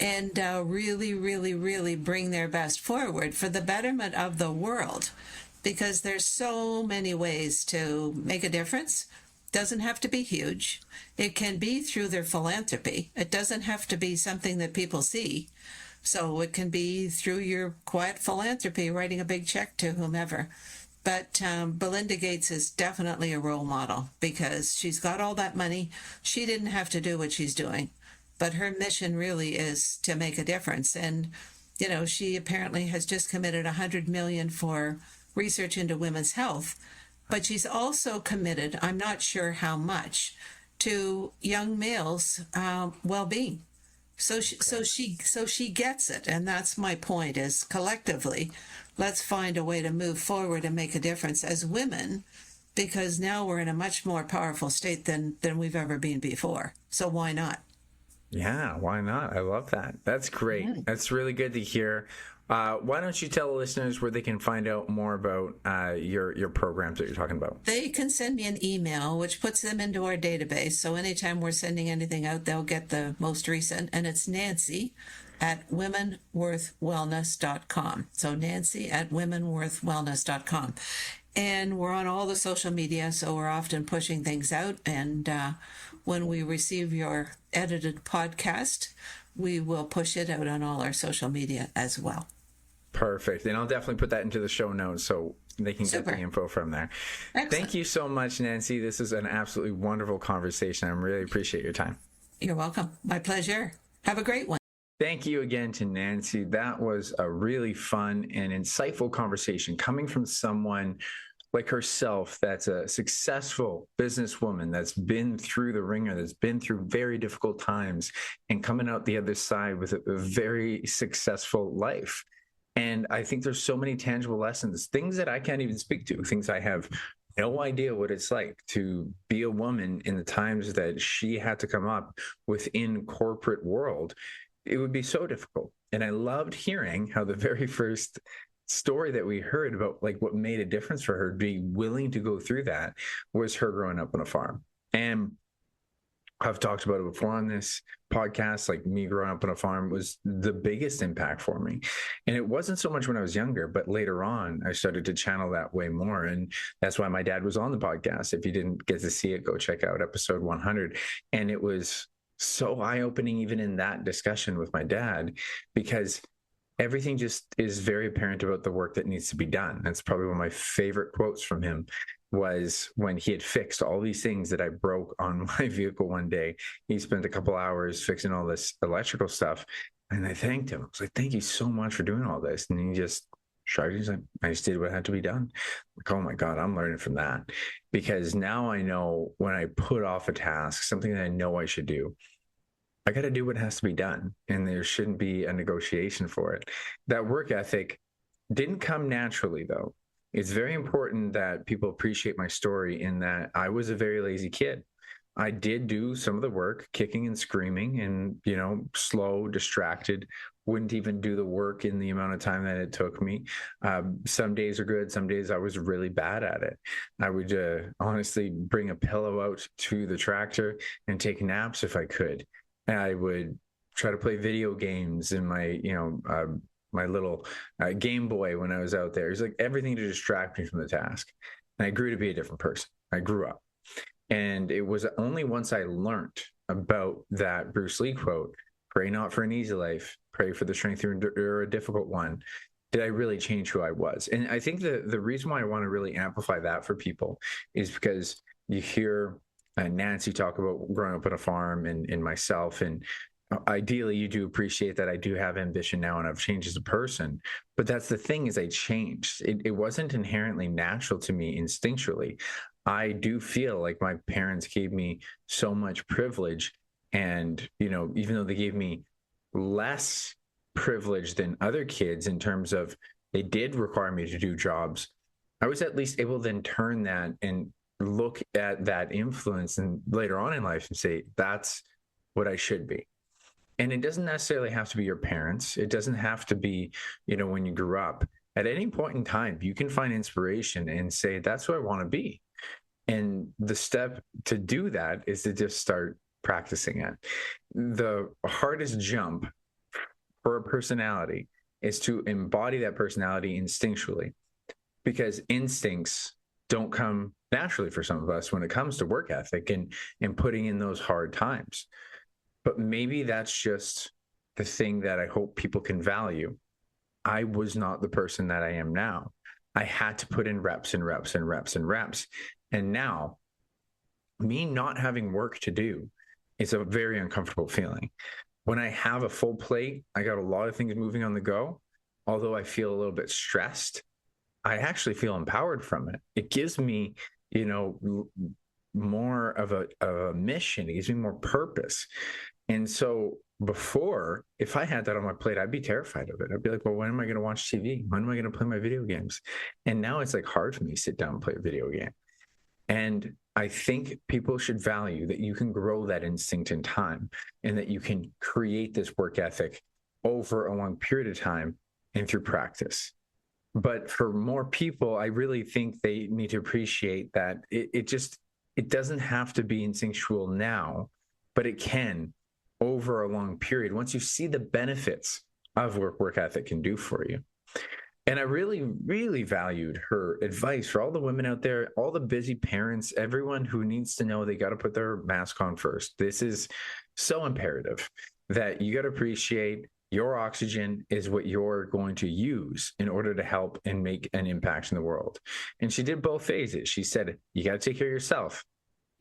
and really, really, really bring their best forward for the betterment of the world, because there's so many ways to make a difference. Doesn't have to be huge. It can be through their philanthropy. It doesn't have to be something that people see. So it can be through your quiet philanthropy, writing a big check to whomever. But Belinda Gates is definitely a role model because she's got all that money. She didn't have to do what she's doing, but her mission really is to make a difference. And she apparently has just committed 100 million for research into women's health, but she's also committed, I'm not sure how much, to young males' well-being. So she gets it, and that's my point. Is collectively, let's find a way to move forward and make a difference as women, because now we're in a much more powerful state than we've ever been before. So why not? Yeah, why not? I love that. That's great. That's really good to hear. Why don't you tell the listeners where they can find out more about your programs that you're talking about? They can send me an email, which puts them into our database. So anytime we're sending anything out, they'll get the most recent. And it's Nancy at womenworthwellness.com. So Nancy at womenworthwellness.com. And we're on all the social media, so we're often pushing things out. And when we receive your edited podcast, we will push it out on all our social media as well. Perfect. And I'll definitely put that into the show notes so they can get the info from there. Excellent. Thank you so much, Nancy. This is an absolutely wonderful conversation. I really appreciate your time. You're welcome. My pleasure. Have a great one. Thank you again to Nancy. That was a really fun and insightful conversation coming from someone like herself that's a successful businesswoman that's been through the ringer, that's been through very difficult times and coming out the other side with a very successful life. And I think there's so many tangible lessons, things that I can't even speak to, things I have no idea what it's like to be a woman in the times that she had to come up within corporate world. It would be so difficult. And I loved hearing how the very first story that we heard about like what made a difference for her to be willing to go through that was her growing up on a farm. And I've talked about it before on this podcast, like me growing up on a farm was the biggest impact for me. And it wasn't so much when I was younger, but later on, I started to channel that way more. And that's why my dad was on the podcast. If you didn't get to see it, go check out episode 100. And it was so eye-opening even in that discussion with my dad, because everything just is very apparent about the work that needs to be done. That's probably one of my favorite quotes from him was when he had fixed all these things that I broke on my vehicle one day. He spent a couple hours fixing all this electrical stuff. And I thanked him. I was like, thank you so much for doing all this. And he just shrugged. He's like, I just did what had to be done. Like, oh my God, I'm learning from that. Because now I know when I put off a task, something that I know I should do, I got to do what has to be done. And there shouldn't be a negotiation for it. That work ethic didn't come naturally, though. It's very important that people appreciate my story in that I was a very lazy kid. I did do some of the work, kicking and screaming and, slow, distracted, wouldn't even do the work in the amount of time that it took me. Some days are good. Some days I was really bad at it. I would honestly bring a pillow out to the tractor and take naps if I could. And I would try to play video games in my, my little Game Boy when I was out there. It was like everything to distract me from the task. And I grew to be a different person. I grew up. And it was only once I learned about that Bruce Lee quote, pray not for an easy life, pray for the strength to endure a difficult one, did I really change who I was. And I think the reason why I want to really amplify that for people is because you hear Nancy talk about growing up on a farm and myself, and ideally you do appreciate that I do have ambition now and I've changed as a person. But that's the thing, is I changed. It wasn't inherently natural to me instinctually. I do feel like my parents gave me so much privilege, and even though they gave me less privilege than other kids in terms of they did require me to do jobs, I was at least able to then turn that and look at that influence and later on in life and say, that's what I should be. And it doesn't necessarily have to be your parents. It doesn't have to be, when you grew up. At any point in time, you can find inspiration and say, that's what I want to be. And the step to do that is to just start practicing it. The hardest jump for a personality is to embody that personality instinctually, because instincts don't come naturally for some of us when it comes to work ethic and putting in those hard times. But maybe that's just the thing that I hope people can value. I was not the person that I am now. I had to put in reps and reps and reps and reps. And now, me not having work to do is a very uncomfortable feeling. When I have a full plate, I got a lot of things moving on the go. Although I feel a little bit stressed, I actually feel empowered from it. It gives me, more of a mission. It gives me more purpose. And so before, if I had that on my plate, I'd be terrified of it. I'd be like, well, when am I going to watch TV? When am I going to play my video games? And now it's like hard for me to sit down and play a video game. And I think people should value that you can grow that instinct in time and that you can create this work ethic over a long period of time and through practice. But for more people, I really think they need to appreciate that it doesn't have to be instinctual now, but it can over a long period once you see the benefits of work ethic can do for you. And I really, really valued her advice for all the women out there, all the busy parents, everyone who needs to know they got to put their mask on first. This is so imperative that you got to appreciate your oxygen is what you're going to use in order to help and make an impact in the world. And she did both phases. She said, you got to take care of yourself,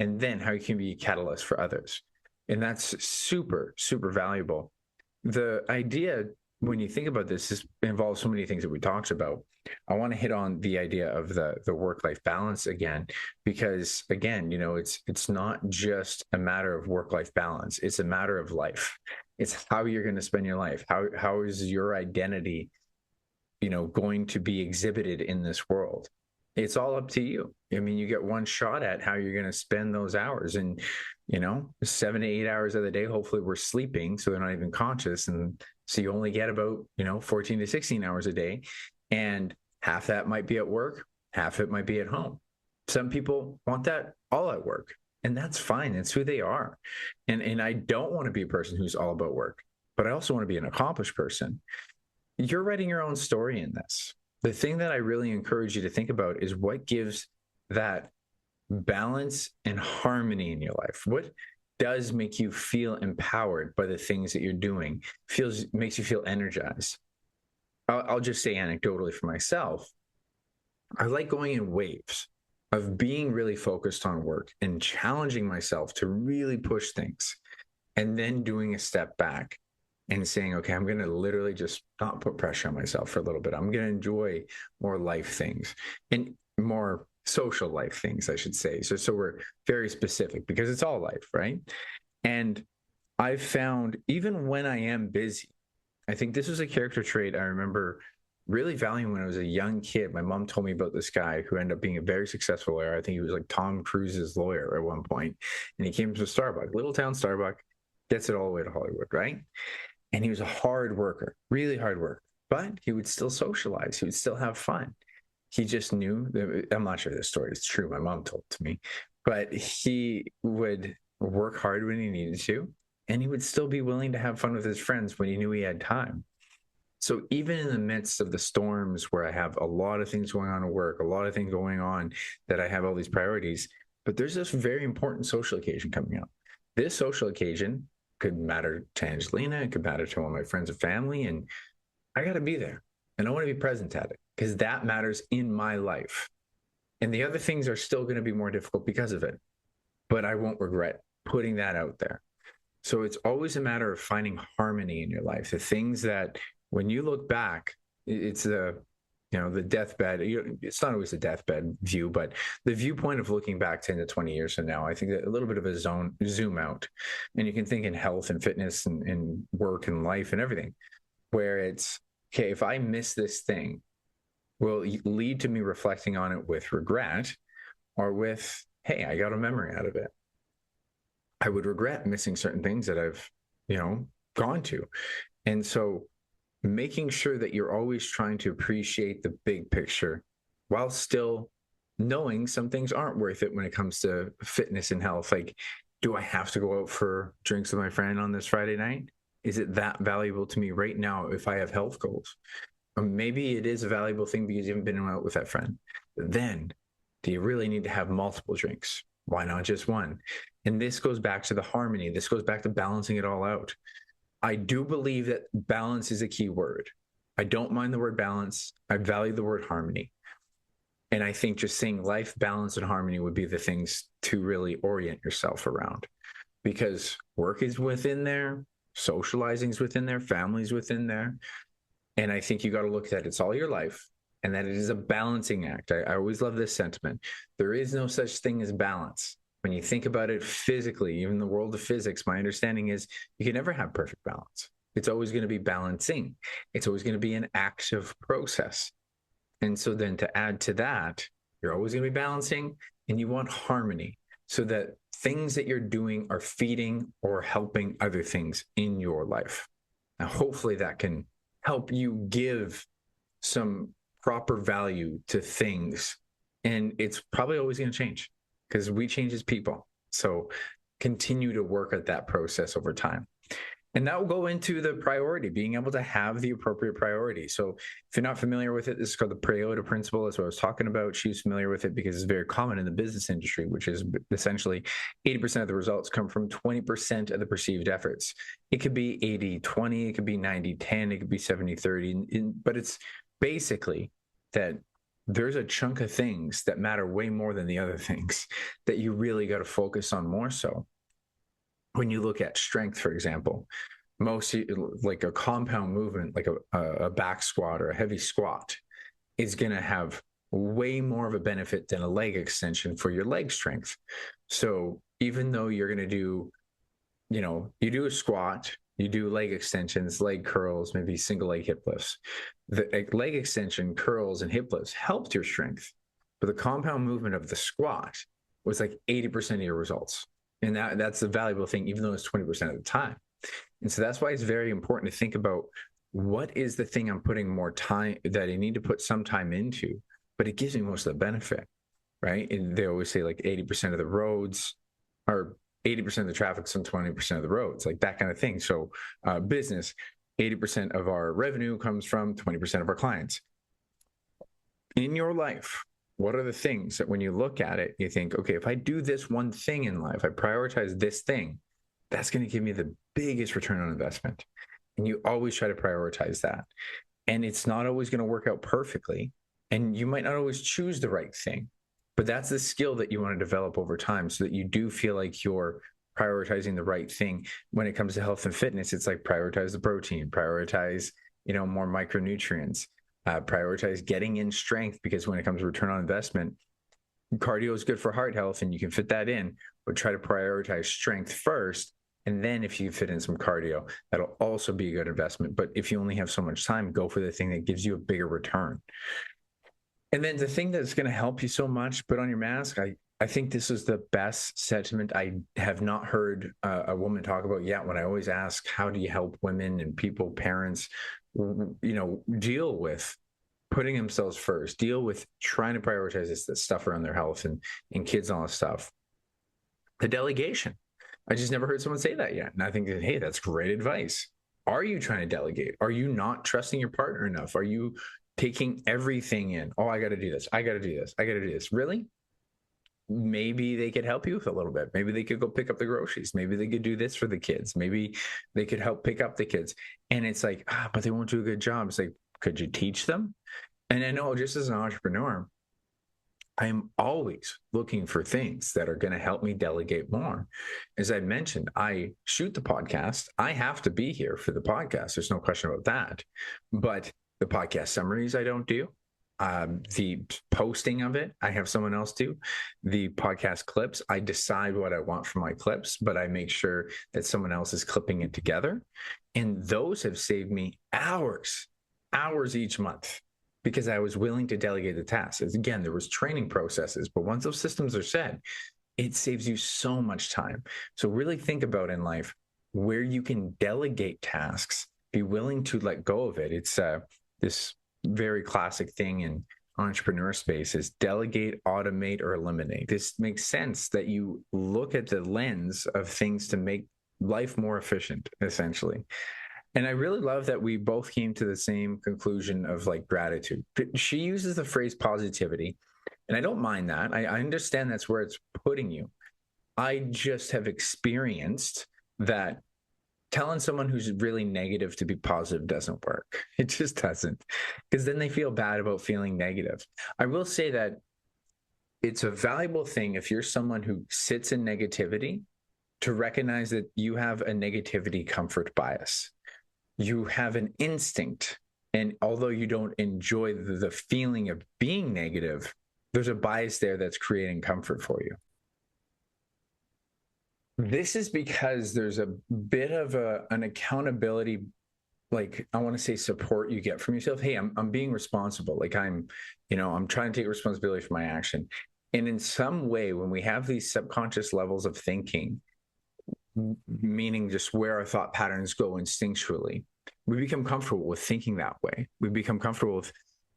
and then how you can be a catalyst for others. And that's super, super valuable. The idea, when you think about this, involves so many things that we talked about. I want to hit on the idea of the work-life balance again, because again, it's not just a matter of work-life balance. It's a matter of life. It's how you're going to spend your life. How is your identity, going to be exhibited in this world? It's all up to you. I mean, you get one shot at how you're going to spend those hours, and 7 to 8 hours of the day, hopefully we're sleeping, so they're not even conscious. And so you only get about, 14 to 16 hours a day, and half that might be at work, half it might be at home. Some people want that all at work, and that's fine. That's who they are. And I don't want to be a person who's all about work, but I also want to be an accomplished person. You're writing your own story in this. The thing that I really encourage you to think about is what gives that balance and harmony in your life. What does make you feel empowered by the things that you're doing, makes you feel energized. I'll just say anecdotally for myself, I like going in waves of being really focused on work and challenging myself to really push things, and then doing a step back and saying, okay, I'm going to literally just not put pressure on myself for a little bit. I'm going to enjoy more life things and more social life things, I should say. So we're very specific because it's all life, right? And I've found even when I am busy, I think this was a character trait I remember really valuing when I was a young kid. My mom told me about this guy who ended up being a very successful lawyer. I think he was like Tom Cruise's lawyer at one point. And he came to Starbucks, little town Starbucks, gets it all the way to Hollywood, right? And he was a hard worker, really hard worker, but he would still socialize. He would still have fun. He just knew that, I'm not sure this story is true. My mom told it to me, but he would work hard when he needed to, and he would still be willing to have fun with his friends when he knew he had time. So even in the midst of the storms where I have a lot of things going on at work, a lot of things going on that I have all these priorities, but there's this very important social occasion coming up. This social occasion could matter to Angelina, it could matter to one of my friends and family, and I got to be there. And I want to be present at it because that matters in my life. And the other things are still going to be more difficult because of it, but I won't regret putting that out there. So it's always a matter of finding harmony in your life. The things that when you look back, it's the deathbed. It's not always a deathbed view, but the viewpoint of looking back 10 to 20 years from now, I think that a little bit of a zoom out, and you can think in health and fitness and work and life and everything, where it's, okay, if I miss this thing, will lead to me reflecting on it with regret or with, hey, I got a memory out of it. I would regret missing certain things that I've, gone to. And so making sure that you're always trying to appreciate the big picture while still knowing some things aren't worth it when it comes to fitness and health. Like, do I have to go out for drinks with my friend on this Friday night? Is it that valuable to me right now if I have health goals? Or maybe it is a valuable thing because you haven't been out with that friend. Then Do you really need to have multiple drinks? Why not just one? And this goes back to the harmony. This goes back to balancing it all out. I do believe that balance is a key word. I don't mind the word balance. I value the word harmony. And I think just saying life balance and harmony would be the things to really orient yourself around, because work is within there, socializing is within there, family's within there. And I think you got to look at it's all your life and that it is a balancing act. I always love this sentiment. There is no such thing as balance. When you think about it physically, even in the world of physics, my understanding is you can never have perfect balance. It's always going to be balancing. It's always going to be an active process. And so then to add to that, you're always going to be balancing, and you want harmony so that things that you're doing are feeding or helping other things in your life. Now, hopefully that can help you give some proper value to things. And it's probably always going to change because we change as people. So continue to work at that process over time. And that will go into the priority, being able to have the appropriate priority. So if you're not familiar with it, this is called the Peyote principle. That's what I was talking about. She's familiar with it because it's very common in the business industry, which is essentially 80% of the results come from 20% of the perceived efforts. It could be 80-20, it could be 90-10, it could be 70-30, but it's basically that there's a chunk of things that matter way more than the other things that you really got to focus on more so. When you look at strength, for example, most like a compound movement, like a back squat or a heavy squat, is going to have way more of a benefit than a leg extension for your leg strength. So even though you're going to do, you do a squat, you do leg extensions, leg curls, maybe single leg hip lifts. The leg extension, curls, and hip lifts helped your strength, but the compound movement of the squat was like 80% of your results. And that's the valuable thing, even though it's 20% of the time. And so that's why it's very important to think about what is the thing I'm putting more time that I need to put some time into, but it gives me most of the benefit, right? And they always say like 80% of the roads or 80% of the traffic's on 20% of the roads, like that kind of thing. So business, 80% of our revenue comes from 20% of our clients. In your life, what are the things that when you look at it, you think, okay, if I do this one thing in life, I prioritize this thing, that's going to give me the biggest return on investment. And you always try to prioritize that. And it's not always going to work out perfectly. And you might not always choose the right thing, but that's the skill that you want to develop over time so that you do feel like you're prioritizing the right thing. When it comes to health and fitness, it's like prioritize the protein, prioritize, more micronutrients. Prioritize getting in strength, because when it comes to return on investment, cardio is good for heart health and you can fit that in, but try to prioritize strength first. And then if you fit in some cardio, that'll also be a good investment. But if you only have so much time, go for the thing that gives you a bigger return. And then the thing that's going to help you so much, put on your mask. I think this is the best sentiment I have not heard a woman talk about yet. When I always ask, how do you help women and people, parents, deal with putting themselves first, deal with trying to prioritize this stuff around their health and kids and all this stuff. The delegation. I just never heard someone say that yet. And I think, hey, that's great advice. Are you trying to delegate? Are you not trusting your partner enough? Are you taking everything in? Oh, I got to do this. I got to do this. I got to do this. Really? Maybe they could help you with a little bit. Maybe they could go pick up the groceries. Maybe they could do this for the kids. Maybe they could help pick up the kids. And it's like, but they won't do a good job. It's like, could you teach them? And I know just as an entrepreneur, I'm always looking for things that are going to help me delegate more. As I mentioned, I shoot the podcast. I have to be here for the podcast. There's no question about that. But the podcast summaries I don't do. The posting of it, I have someone else do. The podcast clips, I decide what I want from my clips, but I make sure that someone else is clipping it together. And those have saved me hours each month because I was willing to delegate the tasks. Again, there was training processes, but once those systems are set, it saves you so much time. So really think about in life where you can delegate tasks, be willing to let go of it. It's this very classic thing in entrepreneur space is delegate, automate, or eliminate. This makes sense that you look at the lens of things to make life more efficient, essentially. And I really love that we both came to the same conclusion of like gratitude. She uses the phrase positivity. And I don't mind that. I understand that's where it's putting you. I just have experienced that telling someone who's really negative to be positive doesn't work. It just doesn't, because then they feel bad about feeling negative. I will say that it's a valuable thing if you're someone who sits in negativity to recognize that you have a negativity comfort bias. You have an instinct. And although you don't enjoy the feeling of being negative, there's a bias there that's creating comfort for you. This is because there's a bit of an accountability, like I want to say support you get from yourself. Hey, I'm being responsible. Like I'm trying to take responsibility for my action. And in some way, when we have these subconscious levels of thinking, meaning just where our thought patterns go instinctually, we become comfortable with thinking that way. We become comfortable with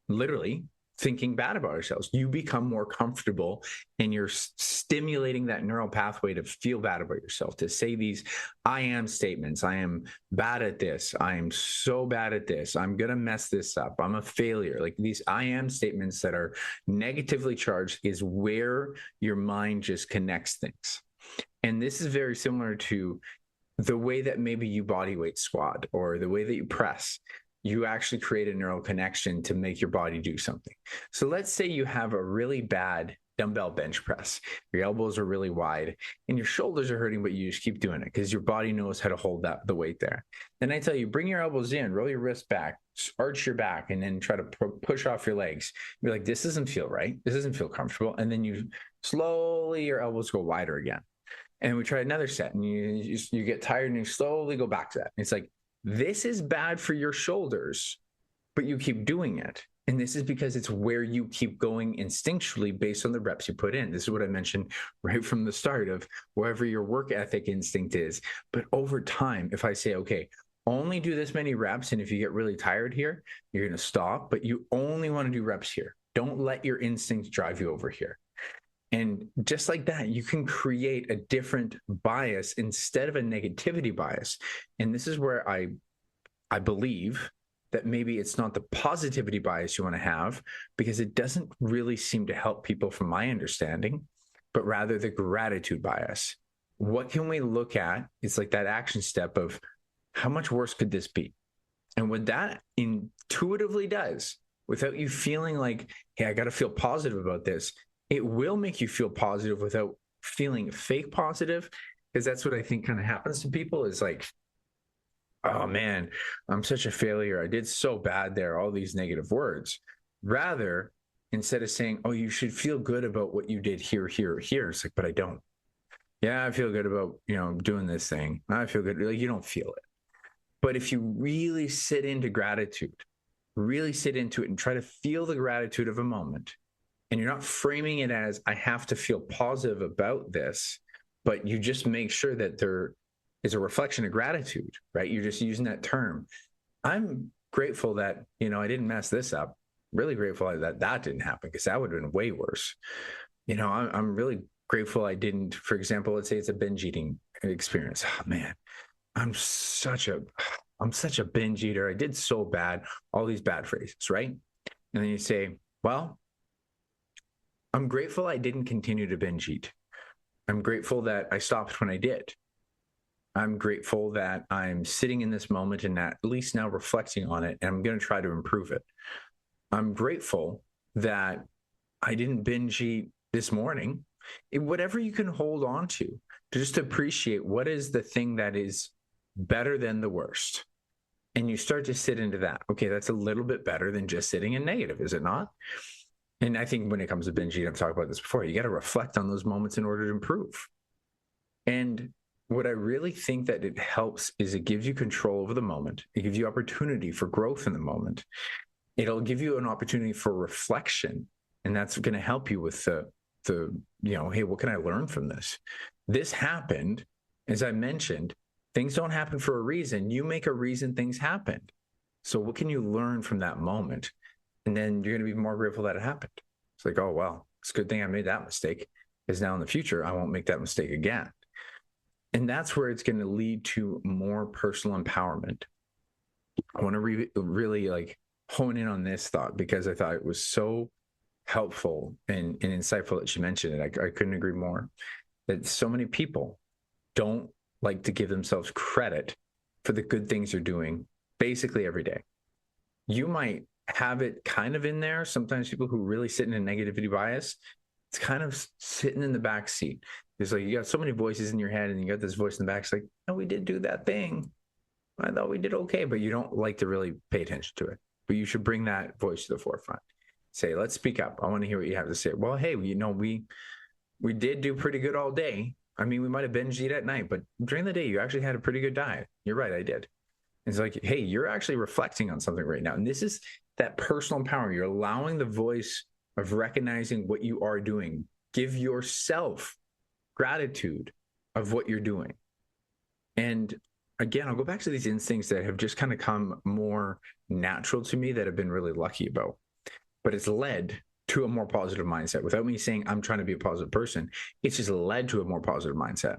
literally thinking bad about ourselves. You become more comfortable and you're stimulating that neural pathway to feel bad about yourself, to say these I am statements. I am bad at this. I am so bad at this. I'm going to mess this up. I'm a failure. Like these I am statements that are negatively charged is where your mind just connects things. And this is very similar to the way that maybe you body weight squat or the way that you press. You actually create a neural connection to make your body do something. So let's say you have a really bad dumbbell bench press. Your elbows are really wide and your shoulders are hurting, but you just keep doing it because your body knows how to hold the weight there. Then I tell you, bring your elbows in, roll your wrists back, arch your back, and then try to push off your legs. You're like, this doesn't feel right. This doesn't feel comfortable. And then you slowly, your elbows go wider again. And we try another set and you get tired and you slowly go back to that. It's like, this is bad for your shoulders, but you keep doing it. And this is because it's where you keep going instinctually based on the reps you put in. This is what I mentioned right from the start of wherever your work ethic instinct is. But over time, if I say, okay, only do this many reps, and if you get really tired here, you're going to stop, but you only want to do reps here. Don't let your instincts drive you over here. And just like that, you can create a different bias instead of a negativity bias. And this is where I believe that maybe it's not the positivity bias you want to have, because it doesn't really seem to help people from my understanding, but rather the gratitude bias. What can we look at? It's like that action step of how much worse could this be? And what that intuitively does, without you feeling like, hey, I got to feel positive about this, it will make you feel positive without feeling fake positive, because that's what I think kind of happens to people is like, oh man, I'm such a failure. I did so bad there, all these negative words. Rather, instead of saying, oh, you should feel good about what you did here, here, here. It's like, but I don't. Yeah, I feel good about, doing this thing. I feel good. Like, you don't feel it. But if you really sit into gratitude, really sit into it and try to feel the gratitude of a moment, and you're not framing it as, I have to feel positive about this, but you just make sure that there is a reflection of gratitude, right? You're just using that term. I'm grateful that, I didn't mess this up. Really grateful that didn't happen, because that would have been way worse. I'm really grateful I didn't, for example, let's say it's a binge eating experience. Oh man, I'm such a binge eater. I did so bad, all these bad phrases, right? And then you say, well, I'm grateful I didn't continue to binge eat. I'm grateful that I stopped when I did. I'm grateful that I'm sitting in this moment and at least now reflecting on it, and I'm going to try to improve it. I'm grateful that I didn't binge eat this morning. Whatever you can hold on to just appreciate what is the thing that is better than the worst. And you start to sit into that. Okay, that's a little bit better than just sitting in negative, is it not? And I think when it comes to binge eating, I've talked about this before, you got to reflect on those moments in order to improve. And what I really think that it helps is it gives you control over the moment. It gives you opportunity for growth in the moment. It'll give you an opportunity for reflection. And that's going to help you with the hey, what can I learn from this? This happened, as I mentioned, things don't happen for a reason. You make a reason things happened. So what can you learn from that moment? And then you're going to be more grateful that it happened. It's like, oh, well, it's a good thing I made that mistake, because now in the future, I won't make that mistake again. And that's where it's going to lead to more personal empowerment. I want to really like hone in on this thought, because I thought it was so helpful and insightful that she mentioned it. I couldn't agree more. That so many people don't like to give themselves credit for the good things they're doing basically every day. You might have it kind of in there. Sometimes people who really sit in a negativity bias, it's kind of sitting in the back seat. It's like you got so many voices in your head and you got this voice in the back. It's like, no, we did do that thing. I thought we did okay, but you don't like to really pay attention to it. But you should bring that voice to the forefront. Say, let's speak up. I want to hear what you have to say. Well, hey, we did do pretty good all day. I mean, we might have binge eat at night, but during the day, you actually had a pretty good diet. You're right, I did. It's like, hey, you're actually reflecting on something right now. And this is that personal empowerment. You're allowing the voice of recognizing what you are doing. Give yourself gratitude of what you're doing. And again, I'll go back to these instincts that have just kind of come more natural to me that I've been really lucky about. But it's led to a more positive mindset. Without me saying I'm trying to be a positive person, it's just led to a more positive mindset.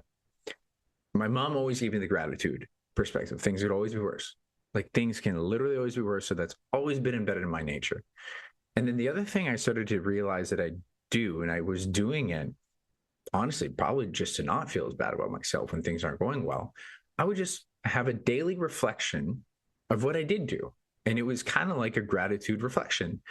My mom always gave me the gratitude perspective. Things could always be worse. Like things can literally always be worse. So that's always been embedded in my nature. And then the other thing I started to realize that I do, and I was doing it, honestly, probably just to not feel as bad about myself when things aren't going well, I would just have a daily reflection of what I did do. And it was kind of like a gratitude reflection.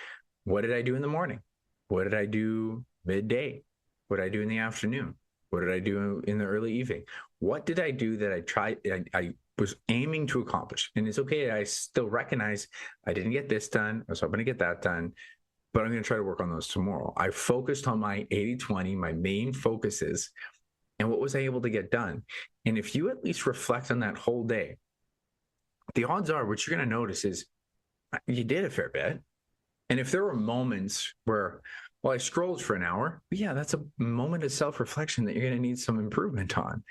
What did I do in the morning? What did I do midday? What did I do in the afternoon? What did I do in the early evening? What did I do that I was aiming to accomplish? And it's okay. I still recognize I didn't get this done. I was hoping to get that done, but I'm going to try to work on those tomorrow. I focused on my 80-20, my main focuses, and what was I able to get done? And if you at least reflect on that whole day, the odds are what you're going to notice is you did a fair bit. And if there were moments where, well, I scrolled for an hour, yeah, that's a moment of self-reflection that you're going to need some improvement on.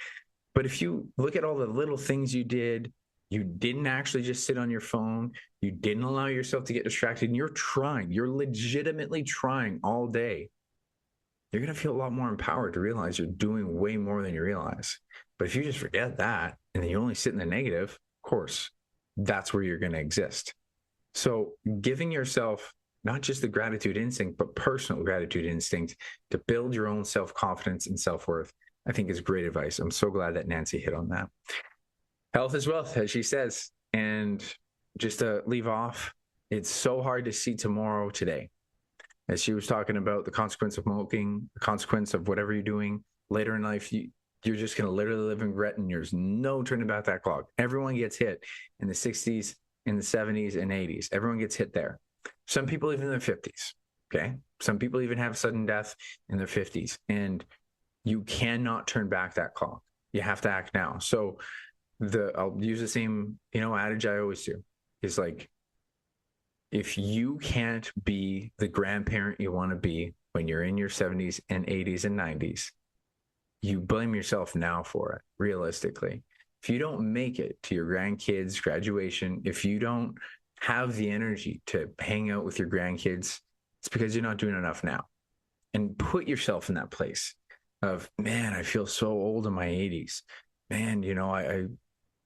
But if you look at all the little things you didn't actually just sit on your phone, you didn't allow yourself to get distracted, and you're legitimately trying all day, you're going to feel a lot more empowered to realize you're doing way more than you realize. But if you just forget that, and then you only sit in the negative, of course, that's where you're going to exist. So giving yourself not just the gratitude instinct, but personal gratitude instinct to build your own self-confidence and self-worth, I think is great advice. I'm so glad that Nancy hit on that. Health is wealth, as she says. And just to leave off, it's so hard to see tomorrow today. As she was talking about the consequence of smoking, the consequence of whatever you're doing later in life, you're just going to literally live in regret, and there's no turning back that clock. Everyone gets hit in the 60s, in the 70s, and 80s. Everyone gets hit there. Some people even in their 50s, okay? Some people even have sudden death in their 50s, and you cannot turn back that clock. You have to act now. So I'll use the same, adage I always do. Is like, if you can't be the grandparent you want to be when you're in your 70s and 80s and 90s, you blame yourself now for it, realistically. If you don't make it to your grandkids' graduation, if you don't have the energy to hang out with your grandkids, it's because you're not doing enough now. And put yourself in that place of, man, I feel so old in my 80s. Man,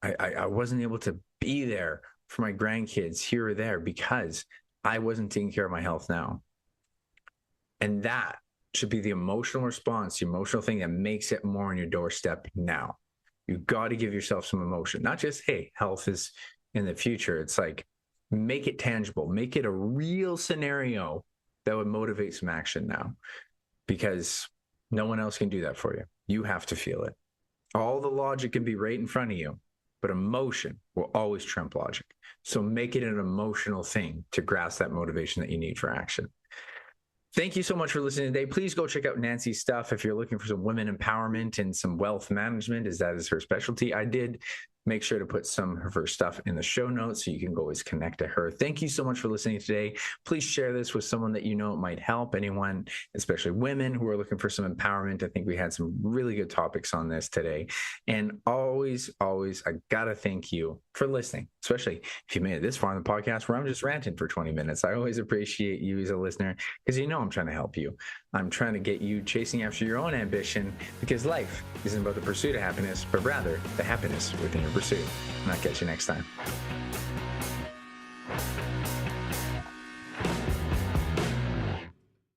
I wasn't able to be there for my grandkids here or there because I wasn't taking care of my health now. And that should be the emotional response, the emotional thing that makes it more on your doorstep now. You've got to give yourself some emotion, not just, hey, health is in the future. It's like, make it tangible, make it a real scenario that would motivate some action now, because no one else can do that for you. You have to feel it. All the logic can be right in front of you, but emotion will always trump logic. So make it an emotional thing to grasp that motivation that you need for action. Thank you so much for listening today. Please go check out Nancy's stuff if you're looking for some women empowerment and some wealth management, as that is her specialty. I did make sure to put some of her stuff in the show notes so you can always connect to her. Thank you so much for listening today. Please share this with someone that you know it might help. Anyone, especially women who are looking for some empowerment. I think we had some really good topics on this today. And always, I gotta thank you for listening, especially if you made it this far in the podcast where I'm just ranting for 20 minutes. I always appreciate you as a listener, because I'm trying to help you. I'm trying to get you chasing after your own ambition, because life isn't about the pursuit of happiness, but rather the happiness within your pursuit. And I'll catch you next time.